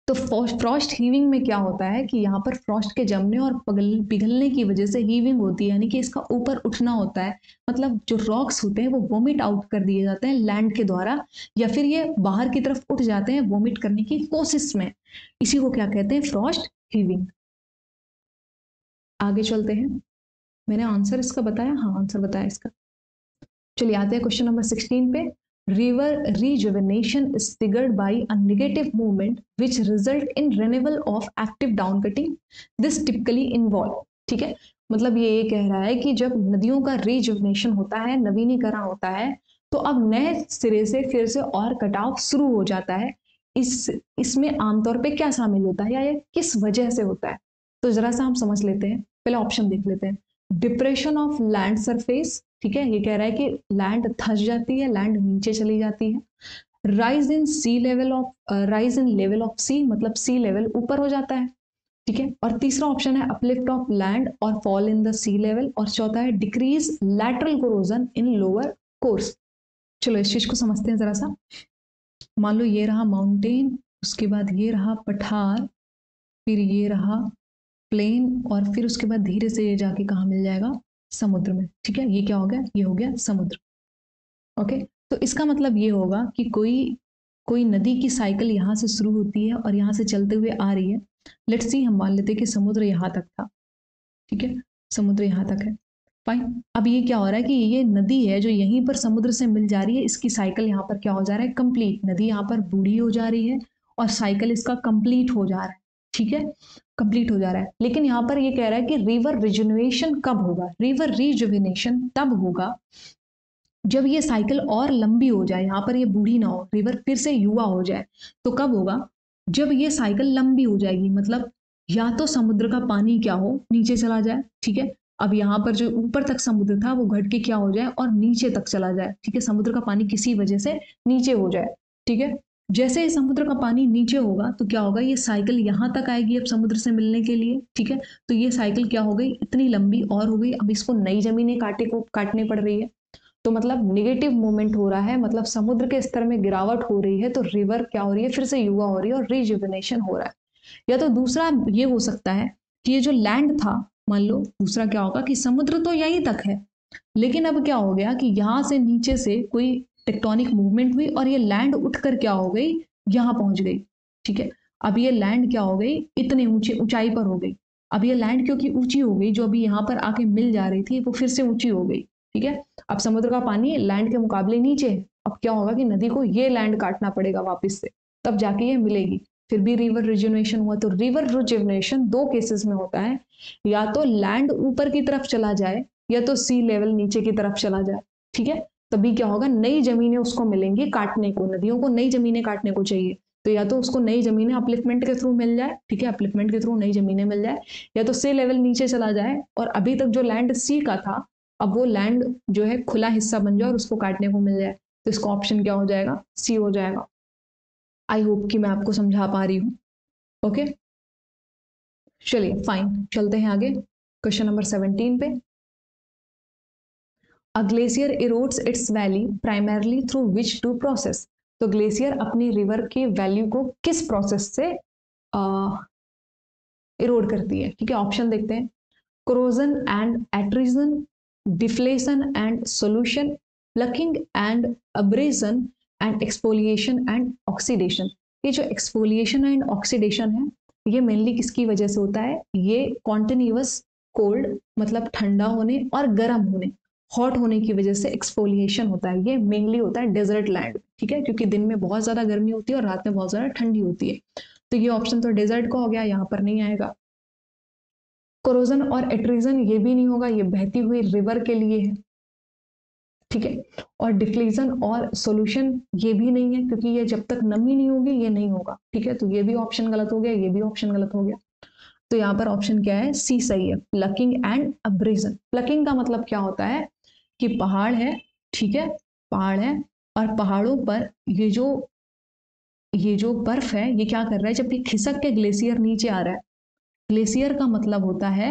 तो फ्रॉस्ट हीविंग में क्या होता है कि यहाँ पर फ्रॉस्ट के जमने और पिघलने की वजह से हीविंग होती है, यानी कि इसका ऊपर उठना होता है। मतलब जो रॉक्स होते हैं वो वोमिट आउट कर दिए जाते हैं लैंड के द्वारा, या फिर ये बाहर की तरफ उठ जाते हैं वोमिट करने की कोशिश में। इसी को क्या कहते हैं, फ्रॉस्ट हीविंग। आगे चलते हैं, मैंने आंसर इसका बताया, हाँ आंसर बताया इसका। चलिए आते हैं क्वेश्चन नंबर 16 पे। River rejuvenation is triggered by a negative movement which result in renewal of active down cutting. This typically involve, ठीक है, मतलब ये कह रहा है कि जब नदियों का रिजुवनेशन होता है, नवीनीकरण होता है, तो अब नए सिरे से फिर से और कटाव शुरू हो जाता है। इसमें आमतौर पे क्या शामिल होता है या ये किस वजह से होता है, तो जरा सा हम समझ लेते हैं। पहले ऑप्शन देख लेते हैं। डिप्रेशन ऑफ लैंड सरफेस, ठीक है, ये कह रहा है कि लैंड धंस जाती है, लैंड नीचे चली जाती है। Rise in sea level of, rise in level of sea मतलब सी लेवल ऊपर हो जाता है। ठीक है, और तीसरा ऑप्शन है अपलिफ्ट ऑफ लैंड और fall in the sea level, और चौथा है decrease lateral corrosion in lower course. चलो इस चीज को समझते हैं जरा सा। मान लो ये रहा माउंटेन, उसके बाद ये रहा पठार, फिर ये रहा प्लेन, और फिर उसके बाद धीरे से ये जाके कहाँ मिल जाएगा, समुद्र में। ठीक है, ये क्या हो गया, ये हो गया समुद्र। ओके, तो इसका मतलब ये होगा कि कोई कोई नदी की साइकिल यहाँ से शुरू होती है और यहाँ से चलते हुए आ रही है। लेट्स सी, हम मान लेते हैं कि समुद्र यहाँ तक था, ठीक है, समुद्र यहाँ तक है, फाइन। अब ये क्या हो रहा है कि ये नदी है जो यहीं पर समुद्र से मिल जा रही है, इसकी साइकिल यहाँ पर क्या हो जा रहा है, कंप्लीट। नदी यहाँ पर बूढ़ी हो जा रही है और साइकिल इसका कंप्लीट हो जा रहा है, ठीक है, कंप्लीट हो जा रहा है। लेकिन यहाँ पर ये कह रहा है कि रिवर रिजुविनेशन कब होगा, रिवर रिजुविनेशन तब होगा जब ये साइकिल और लंबी हो जाए, यहाँ पर ये बूढ़ी ना हो, रिवर फिर से युवा हो जाए। तो कब होगा, जब ये साइकिल लंबी हो जाएगी, मतलब या तो समुद्र का पानी क्या हो, नीचे चला जाए, ठीक है। अब यहाँ पर जो ऊपर तक समुद्र था वो घट के क्या हो जाए और नीचे तक चला जाए, ठीक है, समुद्र का पानी किसी वजह से नीचे हो जाए, ठीक है। जैसे ही समुद्र का पानी नीचे होगा तो क्या होगा, ये साइकिल यहाँ तक आएगी अब समुद्र से मिलने के लिए, ठीक है। तो ये साइकिल क्या हो गई, इतनी लंबी और हो गई, अब इसको नई जमीनें काटनी पड़ रही है। तो मतलब नेगेटिव मूवमेंट हो रहा है, मतलब समुद्र के स्तर में गिरावट हो रही है, तो रिवर क्या हो रही है, फिर से युवा हो रही है और रिजुविनेशन हो रहा है। या तो दूसरा ये हो सकता है कि ये जो लैंड था, मान लो दूसरा क्या होगा कि समुद्र तो यहीं तक है, लेकिन अब क्या हो गया कि यहाँ से नीचे से कोई टेक्टोनिक मूवमेंट हुई और ये लैंड उठकर क्या हो गई, यहाँ पहुंच गई, ठीक है। अब ये लैंड क्या हो गई, इतने ऊंचाई पर हो गई। अब ये लैंड क्योंकि ऊंची हो गई, जो अभी यहाँ पर आके मिल जा रही थी वो फिर से ऊंची हो गई, ठीक है। अब समुद्र का पानी लैंड के मुकाबले नीचे है, अब क्या होगा कि नदी को ये लैंड काटना पड़ेगा वापस से, तब जाके ये मिलेगी। फिर भी रिवर रिजुविनेशन हुआ। तो रिवर रिजुविनेशन दो केसेस में होता है, या तो लैंड ऊपर की तरफ चला जाए या तो सी लेवल नीचे की तरफ चला जाए, ठीक है। तभी क्या होगा, नई जमीनें उसको मिलेंगी काटने को, नदियों को नई जमीनें काटने को चाहिए, तो या तो उसको नई जमीनें अपलिफ्टमेंट के थ्रू मिल जाए, ठीक है, अपलिफ्टमेंट के थ्रू नई जमीनें मिल जाए, या तो सी लेवल नीचे चला जाए और अभी तक जो लैंड सी का था अब वो लैंड जो है खुला हिस्सा बन जाए और उसको काटने को मिल जाए। तो इसका ऑप्शन क्या हो जाएगा, सी हो जाएगा। आई होप कि मैं आपको समझा पा रही हूँ। ओके, चलिए फाइन, चलते हैं आगे क्वेश्चन नंबर 17 पे। A glacier erodes its valley primarily through which two process. तो ग्लेशियर अपनी रिवर की वैल्यू को किस प्रोसेस से इरोड करती है, ठीक है। ऑप्शन देखते हैं, corrosion and attrition, deflation and solution, plucking and abrasion and exfoliation and oxidation। ये जो exfoliation and oxidation है ये मेनली किसकी वजह से होता है, ये कॉन्टिन्यूअस कोल्ड मतलब ठंडा होने और गर्म होने, हॉट होने की वजह से एक्सफोलिएशन होता है। ये मेनली होता है डेजर्ट लैंड, ठीक है, क्योंकि दिन में बहुत ज्यादा गर्मी होती है और रात में बहुत ज्यादा ठंडी होती है। तो ये ऑप्शन तो डेजर्ट का हो गया, यहाँ पर नहीं आएगा। कोरोजन और एट्रीजन ये भी नहीं होगा, ये बहती हुई रिवर के लिए है, ठीक है। और डिफ्लीजन और सॉल्यूशन ये भी नहीं है, क्योंकि ये जब तक नमी नहीं होगी ये नहीं होगा, ठीक है। तो ये भी ऑप्शन गलत हो गया, ये भी ऑप्शन गलत हो गया। तो यहाँ पर ऑप्शन क्या है, सी सही है, प्लकिंग एंड अब्रेजन। प्लकिंग का मतलब क्या होता है कि पहाड़ है, ठीक है, पहाड़ है और पहाड़ों पर ये जो बर्फ है ये क्या कर रहा है, जब ये खिसक के ग्लेशियर नीचे आ रहा है, ग्लेशियर का मतलब होता है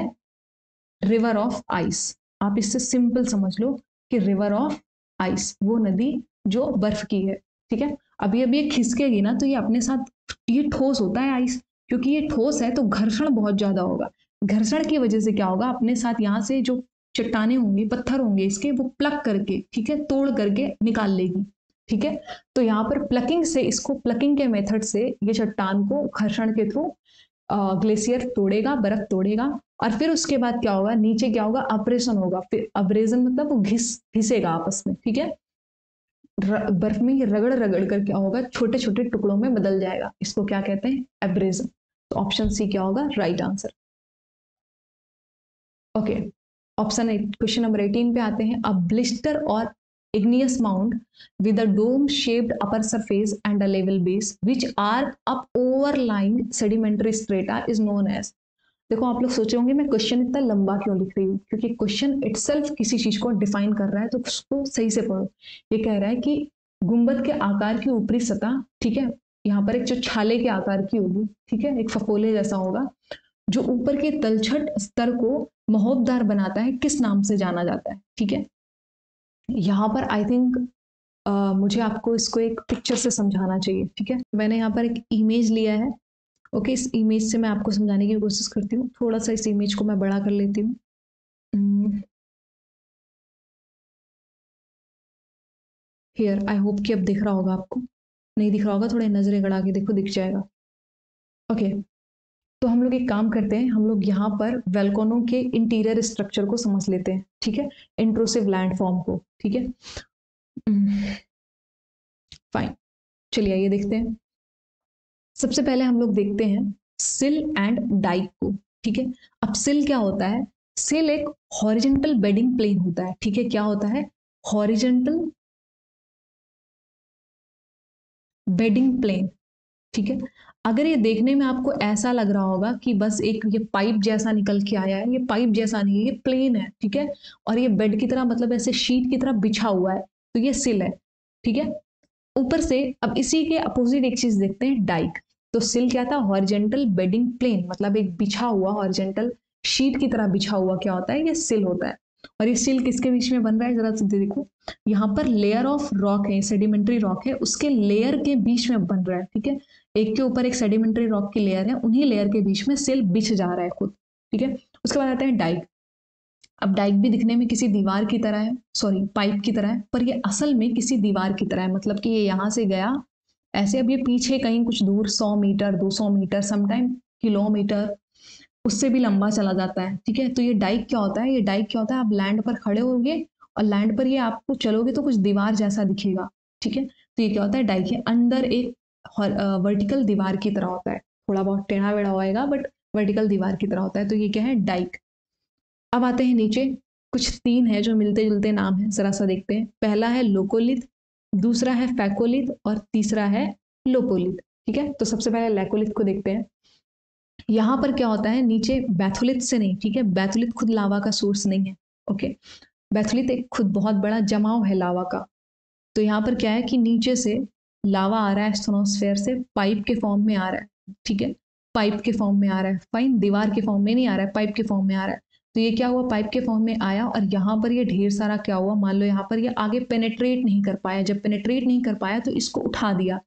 रिवर ऑफ आइस। आप इससे सिंपल समझ लो कि रिवर ऑफ आइस वो नदी जो बर्फ की है, ठीक है। अभी अभी ये खिसकेगी ना तो ये अपने साथ, ये ठोस होता है आइस, क्योंकि ये ठोस है तो घर्षण बहुत ज्यादा होगा। घर्षण की वजह से क्या होगा, अपने साथ यहाँ से जो चट्टाने होंगे, पत्थर होंगे इसके, वो प्लक करके, ठीक है, तोड़ करके निकाल लेगी, ठीक है। तो यहाँ पर प्लकिंग से, इसको प्लकिंग के मेथड से ये चट्टान को घर्षण के थ्रू ग्लेशियर तोड़ेगा, बर्फ तोड़ेगा और फिर उसके बाद क्या होगा, नीचे क्या होगा, अब्रेशन होगा। फिर अब्रेजन मतलब वो घिसेगा आपस में, ठीक है, बर्फ में ये रगड़ रगड़ कर क्या होगा, छोटे छोटे टुकड़ों में बदल जाएगा, इसको क्या कहते हैं, एब्रेजन। तो ऑप्शन सी क्या होगा, right answer. Okay, option 8, question number 18 पे आते हैं। अ ब्लिस्टर और igneous mound with a dome shaped upper surface and a level base which are up overlying sedimentary strata is known as। देखो आप लोग सोचे होंगे मैं क्वेश्चन इतना लंबा क्यों लिख रही हूँ, क्योंकि क्वेश्चन इटसेल्फ किसी चीज को डिफाइन कर रहा है, तो उसको सही से पढ़ो। ये कह रहा है कि गुंबद के आकार की ऊपरी सतह, ठीक है, यहाँ पर एक जो छाले के आकार की होगी, ठीक है, एक फफोले जैसा होगा, जो ऊपर के तलछट स्तर को महोबदार बनाता है, किस नाम से जाना जाता है, ठीक है। यहाँ पर आई थिंक मुझे आपको इसको एक पिक्चर से समझाना चाहिए, ठीक है। मैंने यहाँ पर एक इमेज लिया है, ओके, इस इमेज से मैं आपको समझाने की कोशिश करती हूँ। थोड़ा सा इस इमेज को मैं बड़ा कर लेती हूँ। हियर आई होप कि अब दिख रहा होगा आपको, नहीं दिख रहा होगा, थोड़े नजरें गड़ा के देखो, दिख जाएगा। ओके, तो हम लोग एक काम करते हैं, हम लोग यहाँ पर वेलकोनो के इंटीरियर स्ट्रक्चर को समझ लेते हैं, ठीक है, इंट्रूसिव लैंडफॉर्म को, ठीक है। फाइन, चलिए आइए देखते हैं। सबसे पहले हम लोग देखते हैं सिल एंड डाइक को, ठीक है। अब सिल क्या होता है? सिल एक हॉरिजेंटल बेडिंग प्लेन होता है, ठीक है। क्या होता है? हॉरिजेंटल बेडिंग प्लेन, ठीक है। अगर ये देखने में आपको ऐसा लग रहा होगा कि बस एक ये पाइप जैसा निकल के आया है, ये पाइप जैसा नहीं है, ये प्लेन है, ठीक है, और ये बेड की तरह मतलब ऐसे शीट की तरह बिछा हुआ है, तो ये सिल है, ठीक है। ऊपर से अब इसी के अपोजिट एक चीज देखते हैं, डाइक। तो सिल क्या था? हॉरिजेंटल बेडिंग प्लेन, मतलब एक बिछा हुआ हॉरिजेंटल शीट की तरह बिछा हुआ क्या होता है? ये सिल होता है। और ये सिल किसके बीच में बन रहा है? जरा सीधे देखो, यहाँ पर लेयर ऑफ रॉक है, सेडिमेंट्री रॉक है, उसके लेयर के बीच में बन रहा है, ठीक है। एक के ऊपर एक सेडिमेंट्री रॉक की लेयर है, उन्हीं लेयर के बीच में सिल बिछ जा रहा है खुद, ठीक है। उसके बाद आते हैं डाइक। अब डाइक भी दिखने में किसी दीवार की तरह है, सॉरी पाइप की तरह है, पर ये असल में किसी दीवार की तरह है, मतलब कि ये यहाँ से गया ऐसे, अब ये पीछे कहीं कुछ दूर 100 मीटर 200 मीटर समटाइम किलोमीटर उससे भी लंबा चला जाता है, ठीक है। तो ये डाइक क्या होता है? ये डाइक क्या होता है? आप लैंड पर खड़े होगे और लैंड पर ये आपको चलोगे तो कुछ दीवार जैसा दिखेगा, ठीक है। तो ये क्या होता है? डाइक है अंदर एक वर्टिकल दीवार की तरह होता है, थोड़ा बहुत टेढ़ा वेढ़ा होएगा बट वर्टिकल दीवार की तरह होता है, तो ये क्या है? डाइक। अब आते हैं नीचे, कुछ तीन है जो मिलते जुलते नाम है, जरा सा देखते हैं। पहला है लोकोलिथ, दूसरा है फैकोलिथ और तीसरा है लोपोलिथ, ठीक है। तो सबसे पहले लैकोलिथ को देखते हैं। यहाँ पर क्या होता है? नीचे बैथोलिथ से नहीं, ठीक है, बैथोलिथ खुद लावा का सोर्स नहीं है, ओके। बैथोलिथ एक खुद बहुत बड़ा जमाव है लावा का। तो यहाँ पर क्या है कि नीचे से लावा आ रहा है स्ट्रेटोस्फेयर से, पाइप के फॉर्म में आ रहा है, ठीक है, पाइप के फॉर्म में आ रहा है, फाइन, दीवार के फॉर्म में नहीं आ रहा है, पाइप के फॉर्म में आ रहा है। तो ये क्या हुआ? पाइप के फॉर्म में आया और यहाँ पर ये ढेर सारा क्या हुआ, मान लो यहाँ पर ये आगे पेनेट्रेट नहीं कर पाया, जब पेनेट्रेट नहीं कर पाया तो इसको उठा दिया,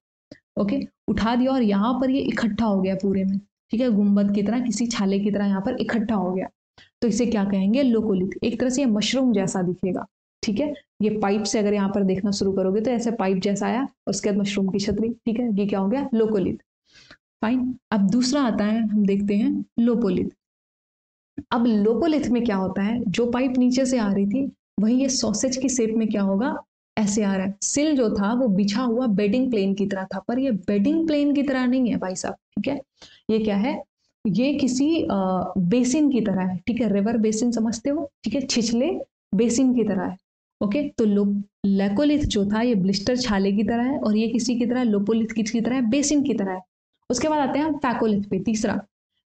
ओके, उठा दिया और यहाँ पर ये इकट्ठा हो गया पूरे में, ठीक है, गुंबद की तरह, किसी छाले की तरह यहाँ पर इकट्ठा हो गया। तो इसे क्या कहेंगे? लोकोलिथ। एक तरह से ये मशरूम जैसा दिखेगा, ठीक है। ये पाइप से अगर यहाँ पर देखना शुरू करोगे तो ऐसे पाइप जैसा आया, उसके बाद मशरूम की छतरी, ठीक है, ये क्या हो गया? लोकोलिथ, फाइन। अब दूसरा आता है, हम देखते हैं लोपोलिथ। अब लोपोलिथ में क्या होता है? जो पाइप नीचे से आ रही थी वही ये सॉसेज की शेप में क्या होगा? ऐसे आ रहा है। सिल जो था वो बिछा हुआ बेडिंग प्लेन की तरह था, पर ये बेडिंग प्लेन की तरह नहीं है भाई साहब, ठीक है। ये क्या है? ये किसी बेसिन की तरह है, ठीक है, रिवर बेसिन समझते हो, ठीक है, छिछले बेसिन की तरह है, ओके। तो लैकोलिथ जो था ये ब्लिस्टर छाले की तरह है और ये किसी की तरह, लोपोलिथ किसकी तरह है? बेसिन की तरह है। उसके बाद आते हैं हम फैकोलिथ पे, तीसरा।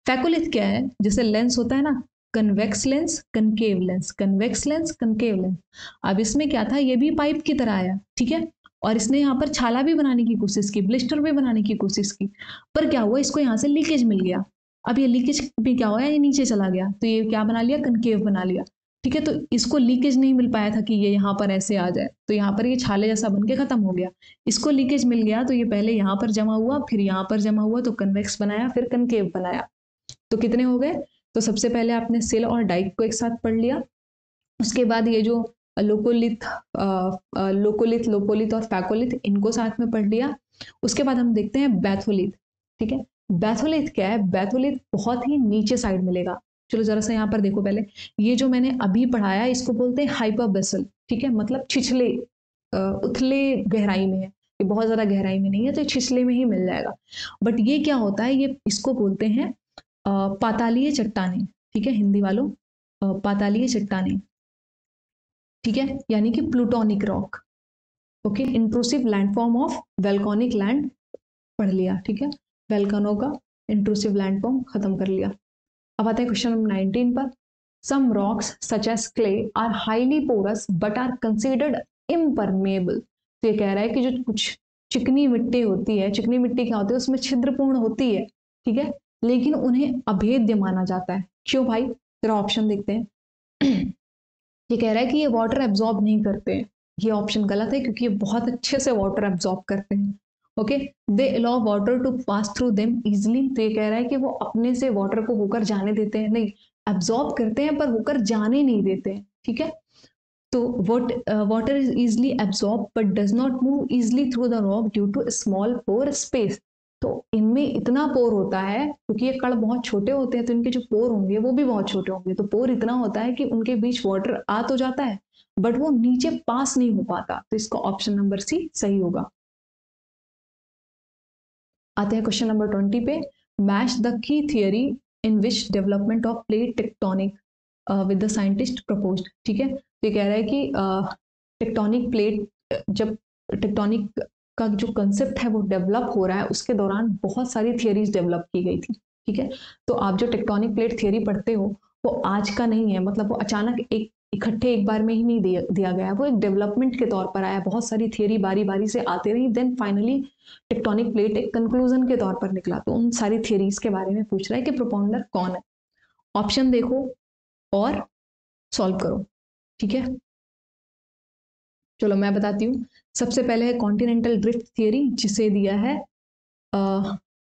फैकोलिथ क्या है? जैसे लेंस होता है ना, convex lens, concave lens, convex lens, concave lens. अब इसमें क्या था? ये भी पाइप की तरह आया, ठीक है, और इसने यहाँ पर छाला भी बनाने की कोशिश की, ब्लिस्टर भी बनाने की कोशिश की, पर क्या हुआ? इसको यहाँ से लीकेज मिल गया। अब ये लीकेज भी क्या हुआ? ये नीचे चला गया, तो ये क्या बना लिया? कनकेव बना लिया, ठीक है। तो इसको लीकेज नहीं मिल पाया था कि ये यहाँ पर ऐसे आ जाए, तो यहाँ पर ये छाले जैसा बन के खत्म हो गया। इसको लीकेज मिल गया तो ये पहले यहाँ पर जमा हुआ, फिर यहाँ पर जमा हुआ, तो कन्वेक्स बनाया, फिर कनकेव बनाया। तो कितने हो गए? तो सबसे पहले आपने सिल और डाइक को एक साथ पढ़ लिया, उसके बाद ये जो लोकोलिथ लोकोलिथ, लोपोलिथ और फैकोलिथ, इनको साथ में पढ़ लिया। उसके बाद हम देखते हैं बैथोलिथ, ठीक है। बैथोलिथ क्या है? बैथोलिथ बहुत ही नीचे साइड मिलेगा। चलो जरा सा यहाँ पर देखो पहले, ये जो मैंने अभी पढ़ाया इसको बोलते हैं हाइपरबेसल, ठीक है, मतलब छिछले उथले गहराई में है, ये बहुत ज्यादा गहराई में नहीं है, तो छिछले में ही मिल जाएगा। बट ये क्या होता है? ये इसको बोलते हैं पातालीय चट्टानें, ठीक है, हिंदी वालों, पातालीय चट्टानें, ठीक है, यानी कि plutonic rock, okay. Intrusive landform of volcanic land पढ़ लिया, ठीक है, वेल्कानो का इंट्रूसिव लैंडफॉर्म खत्म कर लिया। अब आते हैं क्वेश्चन नंबर 19 पर। Some rocks such as clay are highly porous but are considered impermeable. तो ये कह रहा है कि जो कुछ चिकनी मिट्टी होती है, चिकनी मिट्टी क्या होती है? उसमें छिद्रपूर्ण होती है, ठीक है, लेकिन उन्हें अभेद्य माना जाता है। क्यों भाई? तेरा ऑप्शन देखते हैं। ये कह रहा है कि ये वाटर एब्जॉर्ब नहीं करते हैं। ये ऑप्शन गलत है क्योंकि ये बहुत अच्छे से वाटर एब्जॉर्ब करते हैं, okay. They allow water to pass through them easily. तो ये कह रहा है कि वो अपने से वाटर को होकर जाने देते हैं, नहीं, एब्जॉर्ब करते हैं पर होकर जाने नहीं देते हैं, ठीक है। तो water is easily absorbed but does not move easily through the rock due to small pore space. तो इनमें इतना पोर होता है क्योंकि ये कण बहुत छोटे होते हैं, तो इनके जो पोर होंगे वो भी बहुत छोटे होंगे, तो पोर इतना होता है कि उनके बीच वाटर आ तो जाता है बट वो नीचे पास नहीं हो पाता, तो इसका ऑप्शन नंबर सी सही होगा। आते हैं क्वेश्चन नंबर 20 पे। Match the key theory in which development of plate tectonic with the scientist proposed. ठीक है, तो ये कह रहा है कि टेक्टोनिक प्लेट, जब टेक्टोनिक का जो कंसेप्ट है वो डेवलप हो रहा है उसके दौरान बहुत सारी थियरीज डेवलप की गई थी। ठीक है, तो आप जो टेक्टोनिक प्लेट थियरी पढ़ते हो वो आज का नहीं है, मतलब वो अचानक इकट्ठे एक बार में ही नहीं दिया गया है, वो एक डेवलपमेंट के तौर पर आया, बहुत सारी थियरी बारी बारी से आते रही, देन फाइनली टेक्टोनिक प्लेट एक कंक्लूजन के तौर पर निकला। तो उन सारी थियरीज के बारे में पूछ रहा है कि प्रोपाउंडर कौन है। ऑप्शन देखो और सॉल्व करो। ठीक है, चलो मैं बताती हूँ। सबसे पहले है कॉन्टिनेंटल ड्रिफ्ट थियरी, जिसे दिया है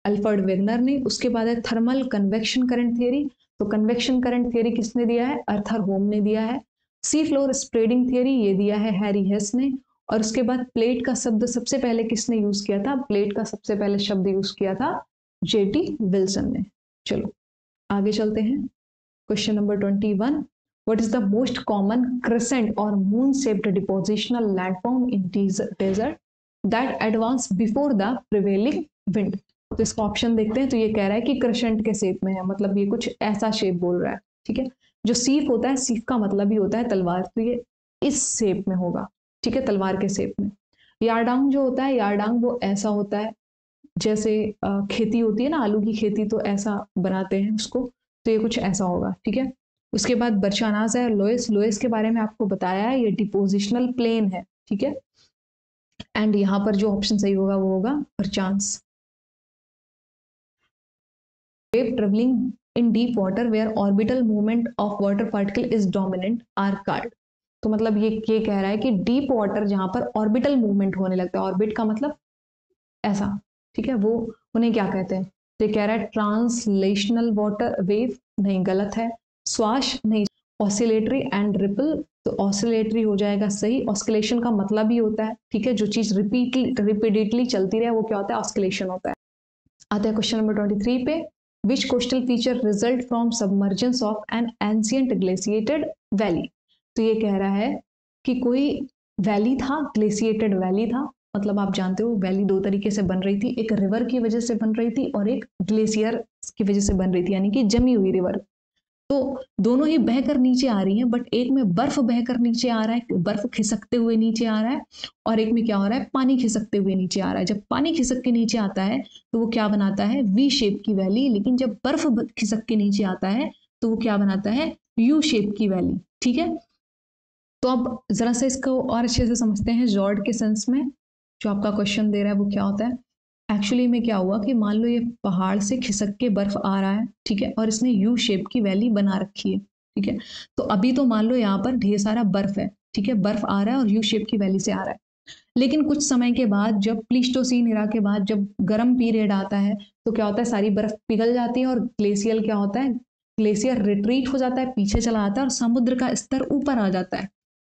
अल्फ्रेड वेगनर ने। उसके बाद है थर्मल कन्वेक्शन करंट थियरी, तो कन्वेक्शन करंट थियरी किसने दिया है? अर्थर होम ने दिया है। सी फ्लोर स्प्रेडिंग थियरी ये दिया है हैरी हेस ने। और उसके बाद प्लेट का शब्द सबसे पहले किसने यूज किया था? प्लेट का सबसे पहले शब्द यूज किया था जेटी विल्सन ने। चलो आगे चलते हैं। Question number 21, what is the most common crescent or moon shaped depositional landform in desert that advance before the prevailing wind? तो इसका ऑप्शन देखते हैं। तो ये कह रहा है कि क्रेसेंट के शेप में है, मतलब ये कुछ ऐसा शेप बोल रहा है। ठीक है, जो सीफ होता है, सीफ का मतलब ही होता है तलवार, तो ये इस शेप में होगा। ठीक है, तलवार के शेप में। यारडांग जो होता है, यारडांग वो ऐसा होता है जैसे खेती होती है ना, आलू की खेती, तो ऐसा बनाते हैं उसको, तो ये कुछ ऐसा होगा। ठीक है, उसके बाद बर्चानाज है, लोएस। लोएस के बारे में आपको बताया है, ये डिपोजिशनल प्लेन है। ठीक है, एंड यहां पर जो ऑप्शन सही होगा वो होगा barchans. Wave travelling in deep water where orbital movement of water particle is dominant are called. तो मतलब ये कह रहा है कि डीप वाटर जहां पर ऑर्बिटल मूवमेंट होने लगता है, ऑर्बिट का मतलब ऐसा, ठीक है, वो उन्हें क्या कहते हैं? तो कह रहा है ट्रांसलेशनल वाटर वेव, नहीं गलत है। स्वाश नहीं, ऑसिलेटरी एंड रिपल, तो ऑसिलेटरी हो जाएगा सही। ऑस्किलेशन का मतलब ही होता है, ठीक है, जो चीज रिपीटेडली चलती रहे वो क्या होता है? ऑस्किलेशन होता है। आते हैं क्वेश्चन नंबर 23 पे। Which coastal feature result from submergence of an ancient glaciated valley. तो ये कह रहा है कि कोई वैली था, ग्लेशिएटेड वैली था, मतलब आप जानते हो वैली दो तरीके से बन रही थी, एक रिवर की वजह से बन रही थी और एक ग्लेशियर की वजह से बन रही थी, यानी कि जमी हुई रिवर। तो दोनों ही बहकर नीचे आ रही हैं, बट एक में बर्फ बहकर नीचे आ रहा है, बर्फ खिसकते हुए नीचे आ रहा है, और एक में क्या हो रहा है? पानी खिसकते हुए नीचे आ रहा है। जब पानी खिसक के नीचे आता है तो वो क्या बनाता है? वी शेप की वैली। लेकिन जब बर्फ खिसक के नीचे आता है तो वो क्या बनाता है? यू शेप की वैली। ठीक है, तो अब जरा सा इसको और अच्छे से समझते हैं जॉर्ड के सेंस में। जो आपका क्वेश्चन दे रहा है वो क्या होता है? एक्चुअली में क्या हुआ कि मान लो ये पहाड़ से खिसक के बर्फ आ रहा है, ठीक है, और इसने यू शेप की वैली बना रखी है। ठीक है, तो अभी तो मान लो यहाँ पर ढेर सारा बर्फ है, ठीक है, बर्फ आ रहा है और यू शेप की वैली से आ रहा है। लेकिन कुछ समय के बाद, जब प्लीस्टोसीन इरा के बाद जब गर्म पीरियड आता है, तो क्या होता है? सारी बर्फ पिघल जाती है और ग्लेशियल क्या होता है? ग्लेशियर रिट्रीट हो जाता है, पीछे चला आता है और समुद्र का स्तर ऊपर आ जाता है।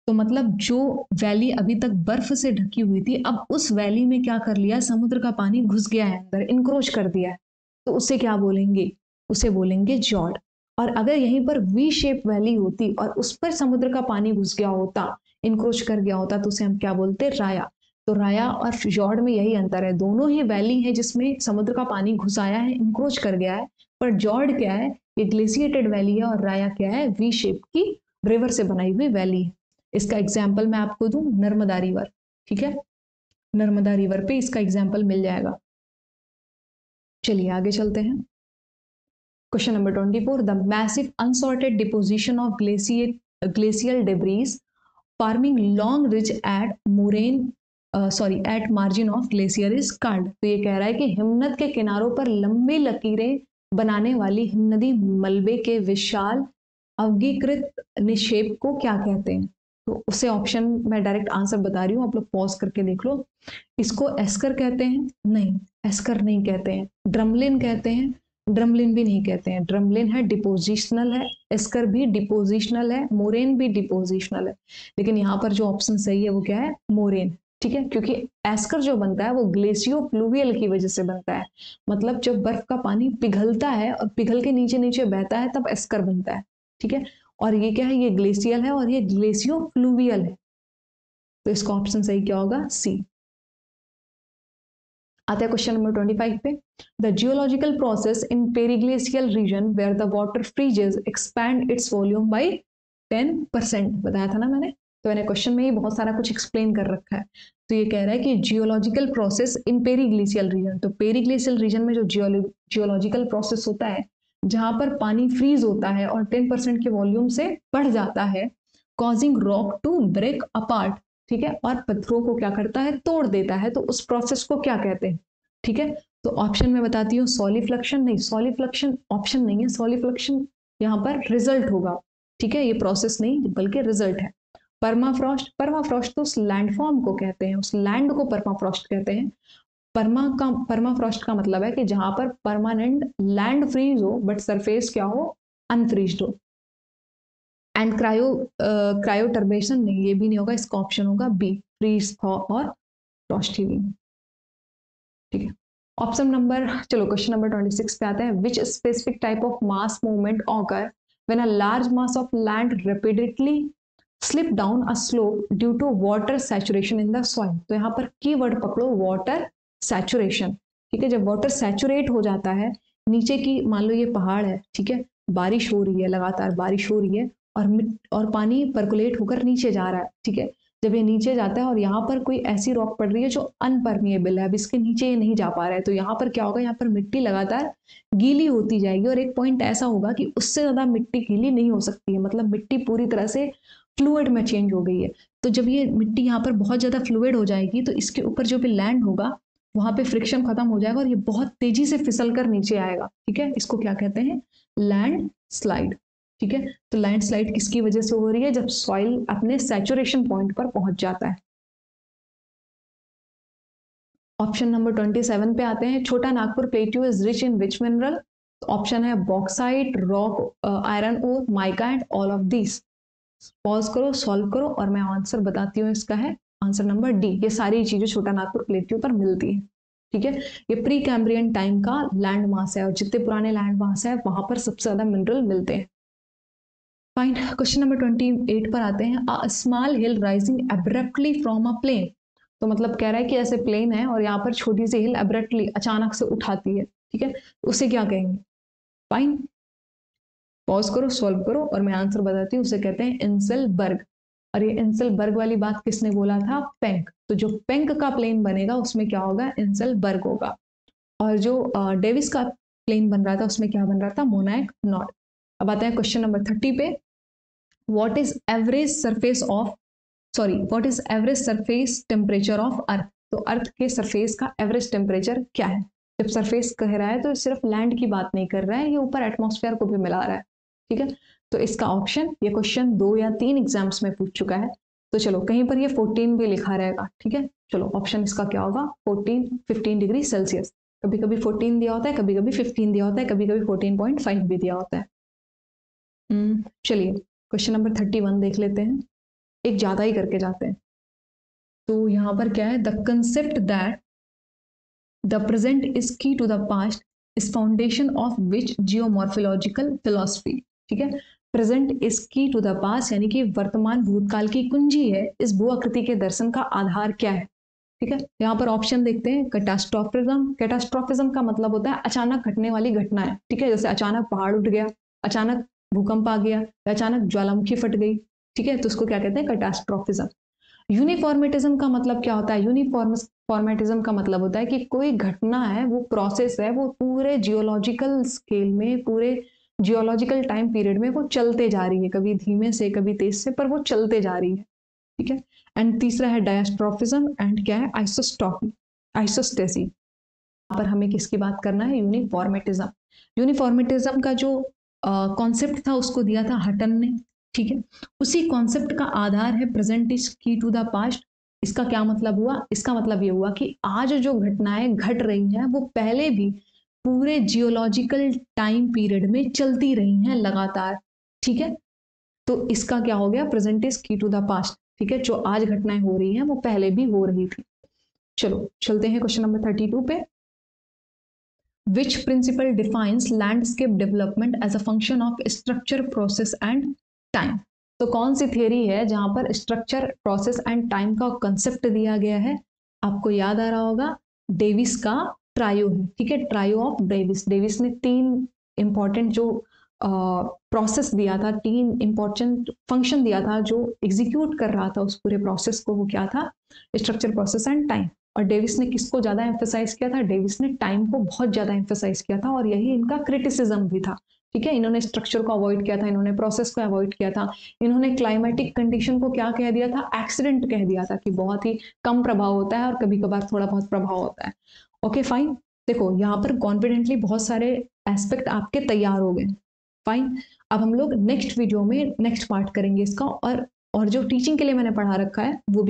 तो मतलब जो वैली अभी तक बर्फ से ढकी हुई थी, अब उस वैली में क्या कर लिया? समुद्र का पानी घुस गया है अंदर, इनक्रोच कर दिया है, तो उसे क्या बोलेंगे? उसे बोलेंगे जॉर्ड। और अगर यहीं पर वी शेप वैली होती और उस पर समुद्र का पानी घुस गया होता, इनक्रोच कर गया होता, तो उसे हम क्या बोलते? राया। तो राया और जॉर्ड में यही अंतर है, दोनों ही वैली है जिसमें समुद्र का पानी घुस आया है, इनक्रोच कर गया है, पर जॉर्ड क्या है? ये ग्लेशिएटेड वैली है, और राया क्या है? वी शेप की रिवर से बनाई हुई वैली है। इसका एग्जाम्पल मैं आपको दूं, नर्मदा रिवर। ठीक है, नर्मदा रिवर पे इसका एग्जाम्पल मिल जाएगा। चलिए आगे चलते हैं। Question number 24, the massive unsorted deposition of glacial debris forming long ridge at moraine at margin of glacier is called. तो ये कह रहा है कि हिमनद के किनारों पर लंबी लकीरें बनाने वाली हिमनदी मलबे के विशाल अवगीकृत निक्षेप को क्या कहते हैं? तो उसे ऑप्शन मैं डायरेक्ट आंसर बता रही हूँ, आप लोग पॉज करके देख लो। इसको एस्कर कहते हैं? नहीं, एस्कर नहीं कहते हैं। ड्रमलिन कहते हैं? ड्रमलिन भी नहीं कहते हैं, ड्रमलिन है डिपोजिशनल है, एस्कर भी डिपोजिशनल है, मोरेन भी डिपोजिशनल है, लेकिन यहाँ पर जो ऑप्शन सही है वो क्या है, मोरेन। ठीक है, क्योंकि एस्कर जो बनता है वो ग्लेशियो फ्लूवियल की वजह से बनता है, मतलब जब बर्फ का पानी पिघलता है और पिघल के नीचे नीचे बहता है तब एस्कर बनता है। ठीक है, और ये क्या है, ये ग्लेशियल है और ये ग्लेशियो फ्लूवियल है, तो इसका ऑप्शन सही क्या होगा, सी। आता है क्वेश्चन नंबर 25 पे, the geological process in periglacial region where the water freezes expand its volume by 10%, बताया था ना मैंने, तो मैंने क्वेश्चन में ही बहुत सारा कुछ एक्सप्लेन कर रखा है। तो ये कह रहा है कि geological process in periglacial reason, तो पेरिग्लेशियल रीजन में जो जियोलॉजिकल प्रोसेस होता है जहां पर पानी फ्रीज होता है और 10% के वॉल्यूम से बढ़ जाता है, causing rock to break apart, ठीक है, और पत्थरों को क्या करता है, तोड़ देता है, तो उस प्रोसेस को क्या कहते हैं। ठीक है, तो ऑप्शन में बताती हूँ, सॉलिफ्लक्शन नहीं, सॉलिफ्लक्शन ऑप्शन नहीं है, सॉलिफ्लक्शन यहाँ पर रिजल्ट होगा। ठीक है, ये प्रोसेस नहीं बल्कि रिजल्ट है। परमाफ्रॉस्ट, परमाफ्रॉस्ट तो उस लैंडफॉर्म को कहते हैं, उस लैंड को परमाफ्रॉस्ट कहते हैं। परमाफ्रॉस्ट का मतलब है कि जहां पर परमानेंट लैंड फ्रीज हो बट सरफेस क्या हो, अनफ्रीज्ड हो। एंड क्रायो टर्बेशन नहीं, ये भी नहीं होगा, इसका ऑप्शन होगा बी, फ्रीज थॉ और फ्रॉस्ट हीविंग। ठीक है, ऑप्शन नंबर, चलो क्वेश्चन नंबर 26 पे आते हैं, which specific type of mass movement occur when a large mass of land rapidly slip down a slope due to water saturation in the soil. तो यहाँ पर keyword पकड़ो, वाटर सैचुरेशन। ठीक है, जब वाटर सैचुरेट हो जाता है, नीचे की मान लो ये पहाड़ है, ठीक है, बारिश हो रही है, लगातार बारिश हो रही है और पानी परकुलेट होकर नीचे जा रहा है। ठीक है, जब ये नीचे जाता है और यहाँ पर कोई ऐसी रॉक पड़ रही है जो अनपरमिएबल है, अब इसके नीचे ये नहीं जा पा रहा है, तो यहाँ पर क्या होगा, यहाँ पर मिट्टी लगातार गीली होती जाएगी और एक पॉइंट ऐसा होगा कि उससे ज्यादा मिट्टी गीली नहीं हो सकती है, मतलब मिट्टी पूरी तरह से फ्लूइड में चेंज हो गई है। तो जब ये मिट्टी यहाँ पर बहुत ज्यादा फ्लूइड हो जाएगी तो इसके ऊपर जो भी लैंड होगा वहां पे फ्रिक्शन खत्म हो जाएगा और ये बहुत तेजी से फिसल कर नीचे आएगा। ठीक है, इसको क्या कहते हैं, लैंड स्लाइड। ठीक है, तो लैंड स्लाइड किसकी वजह से हो रही है, जब सॉइल अपने सैचुरेशन पॉइंट पर पहुंच जाता है। ऑप्शन नंबर 27 पे आते हैं, Chota Nagpur plateau is rich in which mineral. Option है bauxite, rock, iron ore, mica and all of this. Pause करो, सॉल्व करो और मैं आंसर बताती हूँ, इसका है आंसर नंबर डी, ये सारी चीजें छोटा नागपुर प्लेट्यू पर मिलती है। ठीक है, ये प्री कैम्ब्रियन टाइम का लैंड मास है और जितने पुराने लैंड मास है वहां पर सबसे ज्यादा मिनरल मिलते हैं। फाइन, क्वेश्चन नंबर 28 पर आते हैं, a small hill rising abruptly from a plain. तो मतलब कह रहा है कि ऐसे प्लेन है और यहाँ पर छोटी सी हिल एब्रप्टली अचानक से उठाती है। ठीक है, उसे क्या कहेंगे। फाइन, पॉज करो, सॉल्व करो और मैं आंसर बताती हूँ, उसे कहते हैं इंसेलबर्ग। और ये इंसेलबर्ग वाली बात किसने बोला था, पेंक। तो जो पेंक का प्लेन बनेगा उसमें क्या होगा, इंसेलबर्ग होगा। और जो डेविस का प्लेन बन रहा था उसमें क्या बन रहा था, मोनाक नॉट। अब आते हैं क्वेश्चन नंबर 30 पे, what is average surface of, sorry, what is average surface temperature of earth. तो अर्थ के सरफेस का एवरेज टेम्परेचर क्या है। जब सरफेस कह रहा है तो सिर्फ लैंड की बात नहीं कर रहा है, ये ऊपर एटमॉस्फेयर को भी मिला रहा है। ठीक है, तो इसका ऑप्शन, ये क्वेश्चन 2 या 3 एग्जाम्स में पूछ चुका है, तो चलो कहीं पर ये 14 भी लिखा रहेगा। ठीक है, चलो ऑप्शन इसका क्या होगा, 15 डिग्री सेल्सियस। कभी कभी 14 दिया होता है, कभी कभी 15 दिया होता है, कभी कभी 14.5 भी दिया होता है। चलिए क्वेश्चन नंबर 31 देख लेते हैं, एक ज्यादा ही करके जाते हैं। तो यहां पर क्या है, the concept that the present is key to the past is foundation of which geomorphological philosophy. ठीक है, present is key to the past यानी कि वर्तमान भूतकाल की कुंजी है, इस भू आकृति के दर्शन का आधार क्या है। ठीक है, यहाँ पर ऑप्शन देखते हैं, कैटास्ट्रोफिज्म। कैटास्ट्रोफिज्म का मतलब होता है अचानक घटने वाली घटनाएं। ठीक है, जैसे अचानक पहाड़ उठ गया, अचानक भूकंप आ गया, अचानक ज्वालामुखी फट गई। ठीक है, तो उसको क्या कहते हैं, कैटास्ट्रोफिज्म। यूनिफॉर्मेटिज्म का मतलब क्या होता है, यूनिफॉर्मेटिज्म का मतलब होता है कि कोई घटना है, वो प्रोसेस है, वो पूरे जियोलॉजिकल स्केल में, पूरे जियोलॉजिकल टाइम पीरियड में वो चलते जा रही है, कभी धीमे से कभी तेज से, पर वो चलते जा रही है। ठीक है, एंड तीसरा है डायस्ट्रोफिज्म एंड क्या है, आइसोस्टेसी। पर हमें किसकी बात करना है, यूनिफॉर्मेटिज्म। यूनिफॉर्मेटिज्म का जो कॉन्सेप्ट था उसको दिया था हटन ने। ठीक है, उसी कॉन्सेप्ट का आधार है present is key to the past. इसका क्या मतलब हुआ, इसका मतलब ये हुआ कि आज जो घटनाएं घट रही हैं वो पहले भी पूरे जियोलॉजिकल टाइम पीरियड में चलती रही हैं लगातार। ठीक है, तो इसका क्या हो गया, present is key to the past. ठीक है, जो आज घटनाएं हो रही हैं वो पहले भी हो रही थी। चलो चलते हैं क्वेश्चन नंबर 32 पे। Which principle defines landscape development as a function of structure, process and time. तो कौन सी थियरी है जहां पर स्ट्रक्चर, प्रोसेस एंड टाइम का कंसेप्ट दिया गया है? आपको याद आ रहा होगा, डेविस का ट्रायो है। ठीक है, ट्रायो ऑफ डेविस। डेविस ने 3 इंपॉर्टेंट जो प्रोसेस दिया था, 3 इंपॉर्टेंट फंक्शन दिया था जो एग्जीक्यूट कर रहा था उस पूरे प्रोसेस को, वो क्या था, स्ट्रक्चर, प्रोसेस एंड टाइम। और डेविस ने किसको ज्यादा एम्फेसाइज किया था? डेविस ने टाइम को बहुत ज्यादा एम्फेसाइज किया था, और यही इनका क्रिटिसिज्म भी था। ठीक है, इन्होंने स्ट्रक्चर को अवॉइड किया था, इन्होंने प्रोसेस को अवॉइड किया था, इन्होंने क्लाइमेटिक कंडीशन को क्या कह दिया था, एक्सीडेंट कह दिया था, कि बहुत ही कम प्रभाव होता है और कभी कभार थोड़ा बहुत प्रभाव होता है। ओके फाइन, देखो यहाँ पर कॉन्फिडेंटली बहुत सारे एस्पेक्ट आपके तैयार हो गए। फाइन, अब हम लोग नेक्स्ट वीडियो में नेक्स्ट पार्ट करेंगे इसका, और जो टीचिंग के लिए मैंने पढ़ा रखा है वो भी